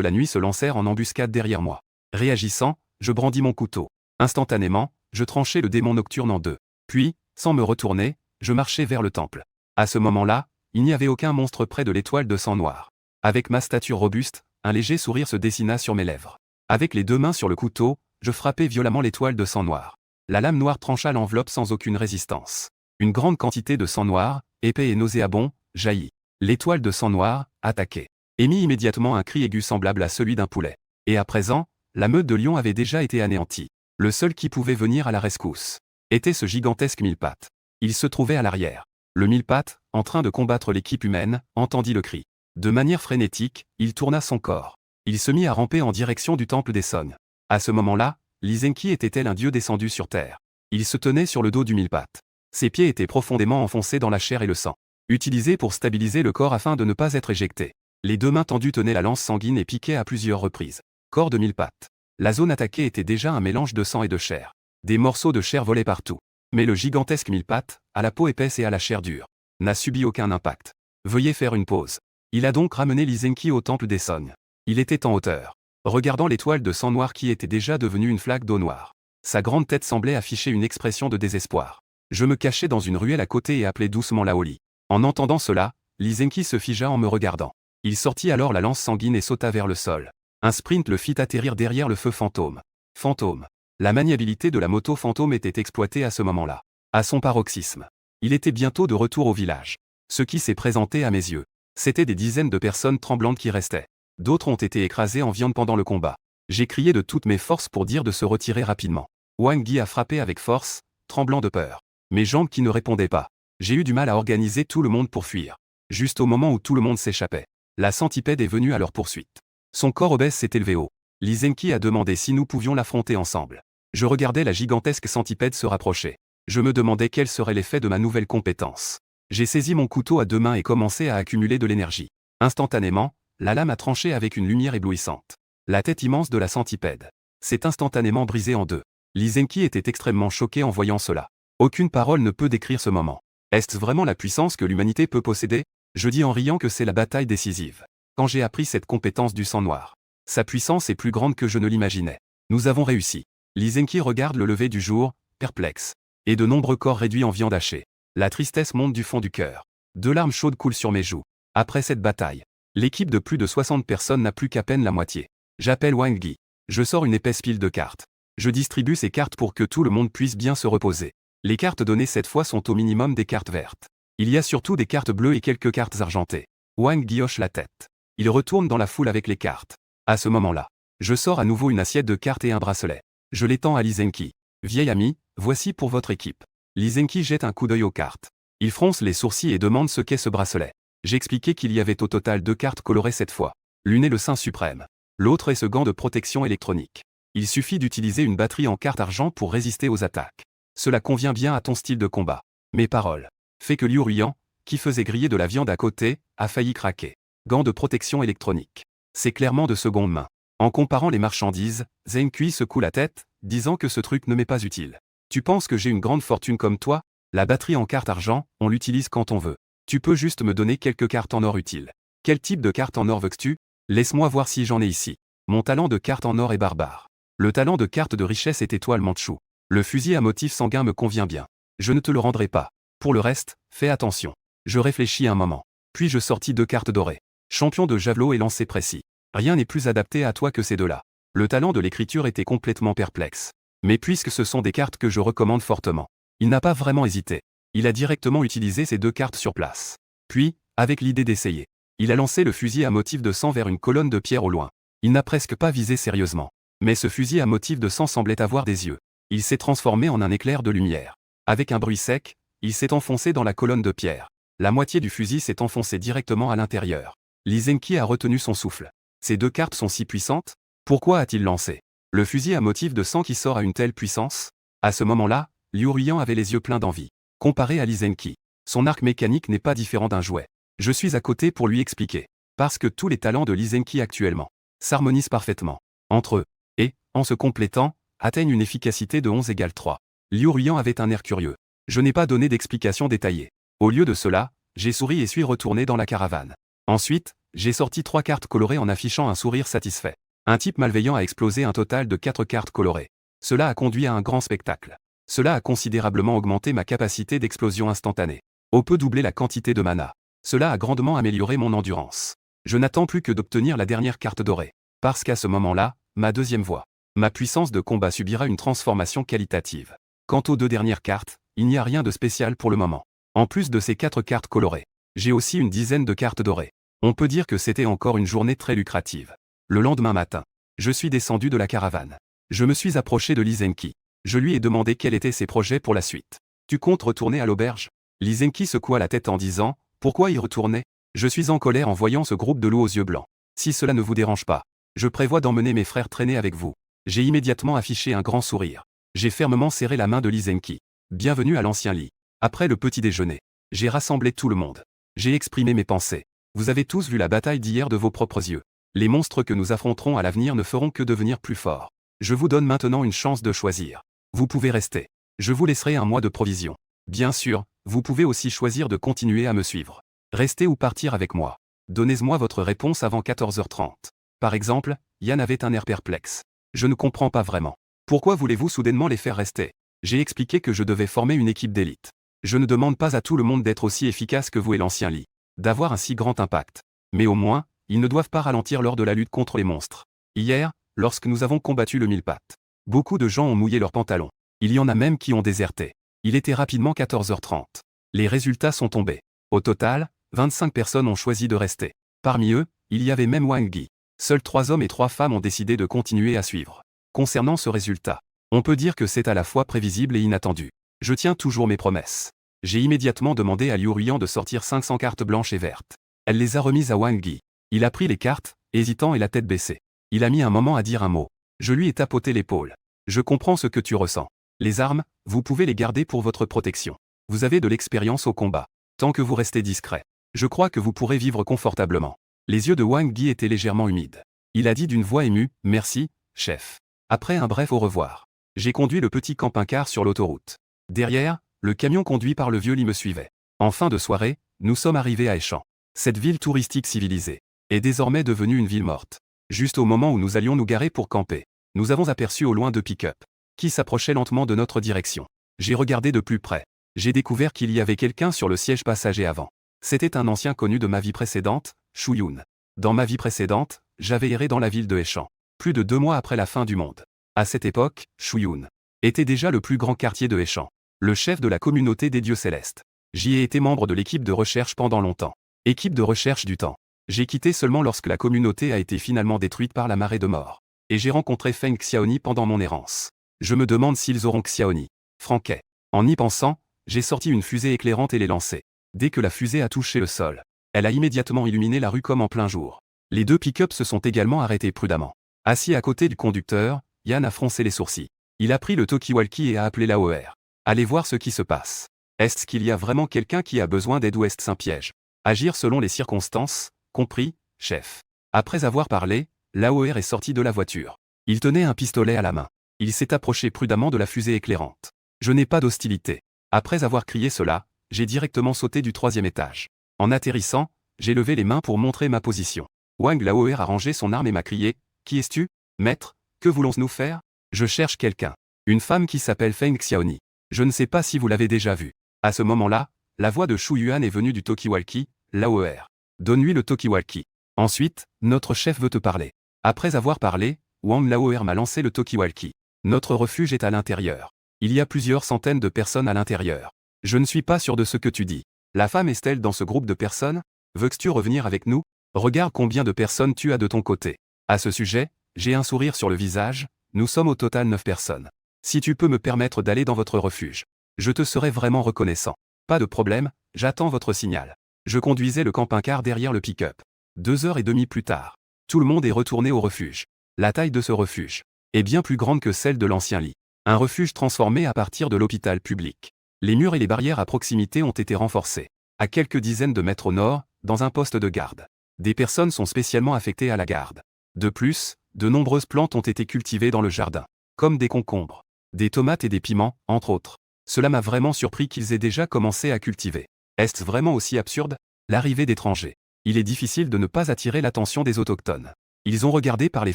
Speaker 1: la nuit se lancèrent en embuscade derrière moi. Réagissant, je brandis mon couteau. Instantanément, je tranchai le démon nocturne en 2. Puis, sans me retourner, je marchai vers le temple. À ce moment-là, il n'y avait aucun monstre près de l'étoile de sang noir. Avec ma stature robuste, un léger sourire se dessina sur mes lèvres. Avec les 2 mains sur le couteau, je frappai violemment l'étoile de sang noir. La lame noire trancha l'enveloppe sans aucune résistance. Une grande quantité de sang noir, épais et nauséabond, jaillit. L'étoile de sang noir, attaquée, émit immédiatement un cri aigu semblable à celui d'un poulet. Et à présent, la meute de lions avait déjà été anéantie. Le seul qui pouvait venir à la rescousse était ce gigantesque 1000 pattes. Il se trouvait à l'arrière. Le 1000 pattes, en train de combattre l'équipe humaine, entendit le cri. De manière frénétique, il tourna son corps. Il se mit à ramper en direction du temple des Son. À ce moment-là, Lysenki était-elle un dieu descendu sur terre? Il se tenait sur le dos du mille-pattes. Ses pieds étaient profondément enfoncés dans la chair et le sang, utilisés pour stabiliser le corps afin de ne pas être éjecté. Les deux mains tendues tenaient la lance sanguine et piquaient à plusieurs reprises. Corps de mille-pattes. La zone attaquée était déjà un mélange de sang et de chair. Des morceaux de chair volaient partout. Mais le gigantesque mille-pattes, à la peau épaisse et à la chair dure, n'a subi aucun impact. Veuillez faire une pause. Il a donc ramené Lysenki au temple des Sognes. Il était en hauteur, regardant l'étoile de sang noir qui était déjà devenue une flaque d'eau noire. Sa grande tête semblait afficher une expression de désespoir. Je me cachais dans une ruelle à côté et appelais doucement Laoli. En entendant cela, Lysenki se figea en me regardant. Il sortit alors la lance sanguine et sauta vers le sol. Un sprint le fit atterrir derrière le feu fantôme. Fantôme. La maniabilité de la moto fantôme était exploitée à ce moment-là, à son paroxysme. Il était bientôt de retour au village. Ce qui s'est présenté à mes yeux, c'était des dizaines de personnes tremblantes qui restaient. D'autres ont été écrasées en viande pendant le combat. J'ai crié de toutes mes forces pour dire de se retirer rapidement. Wang Yi a frappé avec force, tremblant de peur. Mes jambes qui ne répondaient pas. J'ai eu du mal à organiser tout le monde pour fuir. Juste au moment où tout le monde s'échappait, la centipède est venue à leur poursuite. Son corps obèse s'est élevé haut. Lysenki a demandé si nous pouvions l'affronter ensemble. Je regardais la gigantesque centipède se rapprocher. Je me demandais quel serait l'effet de ma nouvelle compétence. J'ai saisi mon couteau à deux mains et commencé à accumuler de l'énergie. Instantanément, la lame a tranché avec une lumière éblouissante. La tête immense de la centipède s'est instantanément brisée en deux. Lysenki était extrêmement choqué en voyant cela. Aucune parole ne peut décrire ce moment. Est-ce vraiment la puissance que l'humanité peut posséder? Je dis en riant que c'est la bataille décisive. Quand j'ai appris cette compétence du sang noir, sa puissance est plus grande que je ne l'imaginais. Nous avons réussi. Lysenki regarde le lever du jour, perplexe. Et de nombreux corps réduits en viande hachée. La tristesse monte du fond du cœur. 2 larmes chaudes coulent sur mes joues. Après cette bataille, l'équipe de plus de 60 personnes n'a plus qu'à peine la moitié. J'appelle Wang Yi. Je sors une épaisse pile de cartes. Je distribue ces cartes pour que tout le monde puisse bien se reposer. Les cartes données cette fois sont au minimum des cartes vertes. Il y a surtout des cartes bleues et quelques cartes argentées. Wang Yi hoche la tête. Il retourne dans la foule avec les cartes. À ce moment-là, je sors à nouveau une assiette de cartes et un bracelet. Je l'étends à Lysenki. Vieil ami, voici pour votre équipe. Lysenki jette un coup d'œil aux cartes. Il fronce les sourcils et demande ce qu'est ce bracelet. J'ai expliqué qu'il y avait au total 2 cartes colorées cette fois. L'une est le Saint suprême. L'autre est ce gant de protection électronique. Il suffit d'utiliser une batterie en carte argent pour résister aux attaques. Cela convient bien à ton style de combat. Mes paroles. Fait que Liu Ruyan, qui faisait griller de la viande à côté, a failli craquer. Gant de protection électronique. C'est clairement de seconde main. En comparant les marchandises, Zheng Kui secoue la tête, disant que ce truc ne m'est pas utile. Tu penses que j'ai une grande fortune comme toi? La batterie en carte argent, on l'utilise quand on veut. Tu peux juste me donner quelques cartes en or utiles. Quel type de carte en or veux-tu? Laisse-moi voir si j'en ai ici. Mon talent de carte en or est barbare. Le talent de carte de richesse est étoile mandchou. Le fusil à motif sanguin me convient bien. Je ne te le rendrai pas. Pour le reste, fais attention. Je réfléchis un moment. Puis je sortis 2 cartes dorées. Champion de javelot et lancer précis. Rien n'est plus adapté à toi que ces deux-là. Le talent de l'écriture était complètement perplexe. Mais puisque ce sont des cartes que je recommande fortement, il n'a pas vraiment hésité. Il a directement utilisé ces 2 cartes sur place. Puis, avec l'idée d'essayer, il a lancé le fusil à motif de sang vers une colonne de pierre au loin. Il n'a presque pas visé sérieusement. Mais ce fusil à motif de sang semblait avoir des yeux. Il s'est transformé en un éclair de lumière. Avec un bruit sec, il s'est enfoncé dans la colonne de pierre. La moitié du fusil s'est enfoncée directement à l'intérieur. Lysenki a retenu son souffle. Ces 2 cartes sont si puissantes? Pourquoi a-t-il lancé le fusil à motif de sang qui sort à une telle puissance? À ce moment-là, Liu Ruyan avait les yeux pleins d'envie. Comparé à Lysenki, son arc mécanique n'est pas différent d'un jouet. Je suis à côté pour lui expliquer. Parce que tous les talents de Lysenki actuellement s'harmonisent parfaitement entre eux, et, en se complétant, atteignent une efficacité de 11 égale 3. Liu Ruyan avait un air curieux. Je n'ai pas donné d'explication détaillée. Au lieu de cela, j'ai souri et suis retourné dans la caravane. Ensuite, j'ai sorti 3 cartes colorées en affichant un sourire satisfait. Un type malveillant a explosé un total de 4 cartes colorées. Cela a conduit à un grand spectacle. Cela a considérablement augmenté ma capacité d'explosion instantanée. On peut doubler la quantité de mana. Cela a grandement amélioré mon endurance. Je n'attends plus que d'obtenir la dernière carte dorée. Parce qu'à ce moment-là, ma deuxième voix. Ma puissance de combat subira une transformation qualitative. Quant aux 2 dernières cartes, il n'y a rien de spécial pour le moment. En plus de ces 4 cartes colorées, j'ai aussi une dizaine de cartes dorées. On peut dire que c'était encore une journée très lucrative. Le lendemain matin, je suis descendu de la caravane. Je me suis approché de Lysenki. Je lui ai demandé quels étaient ses projets pour la suite. Tu comptes retourner à l'auberge? Lysenki secoua la tête en disant, pourquoi y retourner? Je suis en colère en voyant ce groupe de loups aux yeux blancs. Si cela ne vous dérange pas, je prévois d'emmener mes frères traîner avec vous. J'ai immédiatement affiché un grand sourire. J'ai fermement serré la main de Lee Zenki. Bienvenue à l'ancien lit. Après le petit déjeuner, j'ai rassemblé tout le monde. J'ai exprimé mes pensées. Vous avez tous vu la bataille d'hier de vos propres yeux. Les monstres que nous affronterons à l'avenir ne feront que devenir plus forts. Je vous donne maintenant une chance de choisir. Vous pouvez rester. Je vous laisserai un mois de provision. Bien sûr, vous pouvez aussi choisir de continuer à me suivre. Restez ou partir avec moi. Donnez-moi votre réponse avant 14h30. Par exemple, Yann avait un air perplexe. Je ne comprends pas vraiment. Pourquoi voulez-vous soudainement les faire rester? J'ai expliqué que je devais former une équipe d'élite. Je ne demande pas à tout le monde d'être aussi efficace que vous et l'ancien lit, d'avoir un si grand impact. Mais au moins, ils ne doivent pas ralentir lors de la lutte contre les monstres. Hier, lorsque nous avons combattu le mille-pattes, beaucoup de gens ont mouillé leurs pantalons. Il y en a même qui ont déserté. Il était rapidement 14h30. Les résultats sont tombés. Au total, 25 personnes ont choisi de rester. Parmi eux, il y avait même Wang Yi. Seuls 3 hommes et 3 femmes ont décidé de continuer à suivre. Concernant ce résultat, on peut dire que c'est à la fois prévisible et inattendu. Je tiens toujours mes promesses. J'ai immédiatement demandé à Liu Ruyan de sortir 500 cartes blanches et vertes. Elle les a remises à Wang Yi. Il a pris les cartes, hésitant et la tête baissée. Il a mis un moment à dire un mot. Je lui ai tapoté l'épaule. Je comprends ce que tu ressens. Les armes, vous pouvez les garder pour votre protection. Vous avez de l'expérience au combat. Tant que vous restez discret, je crois que vous pourrez vivre confortablement. Les yeux de Wang Yi étaient légèrement humides. Il a dit d'une voix émue, « Merci, chef ». Après un bref au revoir, j'ai conduit le petit camping-car sur l'autoroute. Derrière, le camion conduit par le vieux Li me suivait. En fin de soirée, nous sommes arrivés à Échamps. Cette ville touristique civilisée est désormais devenue une ville morte. Juste au moment où nous allions nous garer pour camper, nous avons aperçu au loin 2 pick-up qui s'approchaient lentement de notre direction. J'ai regardé de plus près. J'ai découvert qu'il y avait quelqu'un sur le siège passager avant. C'était un ancien connu de ma vie précédente, Shu Yun. Dans ma vie précédente, j'avais erré dans la ville de Échamps, plus de 2 mois après la fin du monde. À cette époque, Shu Yun était déjà le plus grand quartier de Échamps, le chef de la communauté des dieux célestes. J'y ai été membre de l'équipe de recherche pendant longtemps. Équipe de recherche du temps. J'ai quitté seulement lorsque la communauté a été finalement détruite par la marée de mort. Et j'ai rencontré Feng Xiaoni pendant mon errance. Je me demande s'ils auront Xiaoni. Franquet. En y pensant, j'ai sorti une fusée éclairante et l'ai lancée. Dès que la fusée a touché le sol, elle a immédiatement illuminé la rue comme en plein jour. Les 2 pick-up se sont également arrêtés prudemment. Assis à côté du conducteur, Yann a froncé les sourcils. Il a pris le talkie-walkie et a appelé l'AOR. Allez voir ce qui se passe. Est-ce qu'il y a vraiment quelqu'un qui a besoin d'aide ou est-ce un piège? Agir selon les circonstances, compris, chef. Après avoir parlé, l'AOR est sorti de la voiture. Il tenait un pistolet à la main. Il s'est approché prudemment de la fusée éclairante. Je n'ai pas d'hostilité. Après avoir crié cela, j'ai directement sauté du 3e étage. En atterrissant, j'ai levé les mains pour montrer ma position. Wang l'AOR a rangé son arme et m'a crié, « Qui es-tu, maître? Que voulons-nous faire? Je cherche quelqu'un. Une femme qui s'appelle Feng Xiaoni. Je ne sais pas si vous l'avez déjà vue. » À ce moment-là, la voix de Shu Yuan est venue du talkie-walkie, l'AOR. Donne-lui le talkie-walkie. Ensuite, notre chef veut te parler. Après avoir parlé, Wang l'AOR m'a lancé le talkie-walkie. Notre refuge est à l'intérieur. Il y a plusieurs centaines de personnes à l'intérieur. Je ne suis pas sûr de ce que tu dis. La femme est-elle dans ce groupe de personnes? Veux-tu revenir avec nous? Regarde combien de personnes tu as de ton côté. À ce sujet, j'ai un sourire sur le visage, nous sommes au total 9 personnes. Si tu peux me permettre d'aller dans votre refuge, je te serai vraiment reconnaissant. Pas de problème, j'attends votre signal. Je conduisais le camping-car derrière le pick-up. 2h30 plus tard, tout le monde est retourné au refuge. La taille de ce refuge est bien plus grande que celle de l'ancien lit. Un refuge transformé à partir de l'hôpital public. Les murs et les barrières à proximité ont été renforcés. À quelques dizaines de mètres au nord, dans un poste de garde. Des personnes sont spécialement affectées à la garde. De plus, de nombreuses plantes ont été cultivées dans le jardin, comme des concombres, des tomates et des piments, entre autres. Cela m'a vraiment surpris qu'ils aient déjà commencé à cultiver. Est-ce vraiment aussi absurde? L'arrivée d'étrangers. Il est difficile de ne pas attirer l'attention des autochtones. Ils ont regardé par les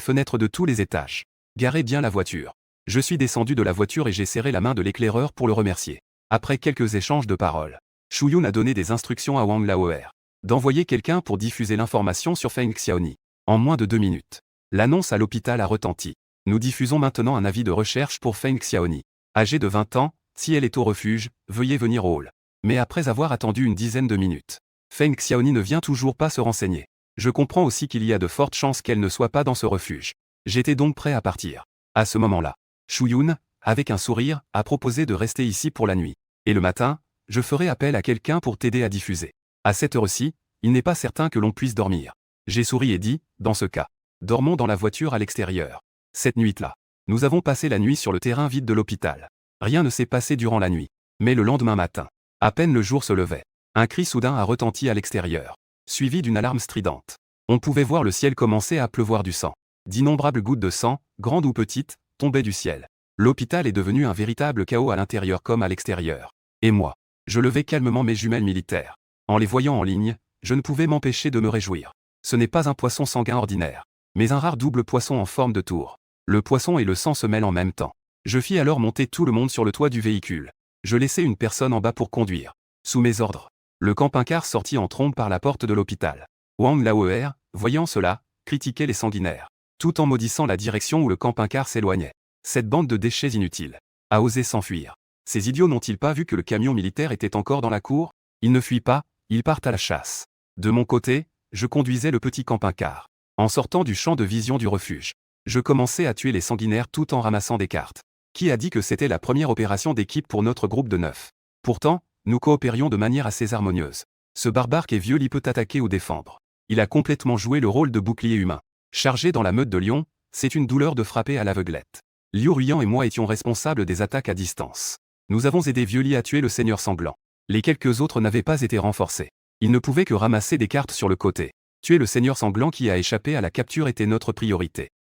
Speaker 1: fenêtres de tous les étages. Garez bien la voiture. Je suis descendu de la voiture et j'ai serré la main de l'éclaireur pour le remercier. Après quelques échanges de paroles, Shu Yun a donné des instructions à Wang l'AOR d'envoyer quelqu'un pour diffuser l'information sur Feng Xiaoni. En moins de 2 minutes, l'annonce à l'hôpital a retenti. Nous diffusons maintenant un avis de recherche pour Feng Xiaoni. Âgée de 20 ans, si elle est au refuge, veuillez venir au hall. Mais après avoir attendu une dizaine de minutes, Feng Xiaoni ne vient toujours pas se renseigner. Je comprends aussi qu'il y a de fortes chances qu'elle ne soit pas dans ce refuge. J'étais donc prêt à partir. À ce moment-là, Shu Yun, avec un sourire, a proposé de rester ici pour la nuit. Et le matin, je ferai appel à quelqu'un pour t'aider à diffuser. À cette heure-ci, il n'est pas certain que l'on puisse dormir. J'ai souri et dit, dans ce cas, dormons dans la voiture à l'extérieur. Cette nuit-là, Nous avons passé la nuit sur le terrain vide de l'hôpital. Rien ne s'est passé durant la nuit. Mais le lendemain matin, à peine le jour se levait, un cri soudain a retenti à l'extérieur, suivi d'une alarme stridente. On pouvait voir le ciel commencer à pleuvoir du sang. D'innombrables gouttes de sang, grandes ou petites, tombaient du ciel. L'hôpital est devenu un véritable chaos à l'intérieur comme à l'extérieur. Et moi, je levais calmement mes jumelles militaires. En les voyant en ligne, je ne pouvais m'empêcher de me réjouir. Ce n'est pas un poisson sanguin ordinaire, mais un rare double poisson en forme de tour. Le poisson et le sang se mêlent en même temps. Je fis alors monter tout le monde sur le toit du véhicule. Je laissai une personne en bas pour conduire. Sous mes ordres, le camping-car sortit en trombe par la porte de l'hôpital. Wang Laoer, voyant cela, critiquait les sanguinaires, tout en maudissant la direction où le camping-car s'éloignait. Cette bande de déchets inutiles a osé s'enfuir. Ces idiots n'ont-ils pas vu que le camion militaire était encore dans la cour? Ils ne fuient pas, ils partent à la chasse. De mon côté, je conduisais le petit camping-car. En sortant du champ de vision du refuge, je commençais à tuer les sanguinaires tout en ramassant des cartes. Qui a dit que c'était la première opération d'équipe pour notre groupe de 9? Pourtant, nous coopérions de manière assez harmonieuse. Ce barbare et vieux lit peut attaquer ou défendre. Il a complètement joué le rôle de bouclier humain. Chargé dans la meute de lions, c'est une douleur de frapper à l'aveuglette. Liu Ruyan et moi étions responsables des attaques à distance. Nous avons aidé Vieux-Lit à tuer le seigneur sanglant. Les quelques autres n'avaient pas été renforcés. Ils ne pouvaient que ramasser des cartes sur le côté. Tuer le seigneur sanglant qui a échappé à la capture était notre priorité.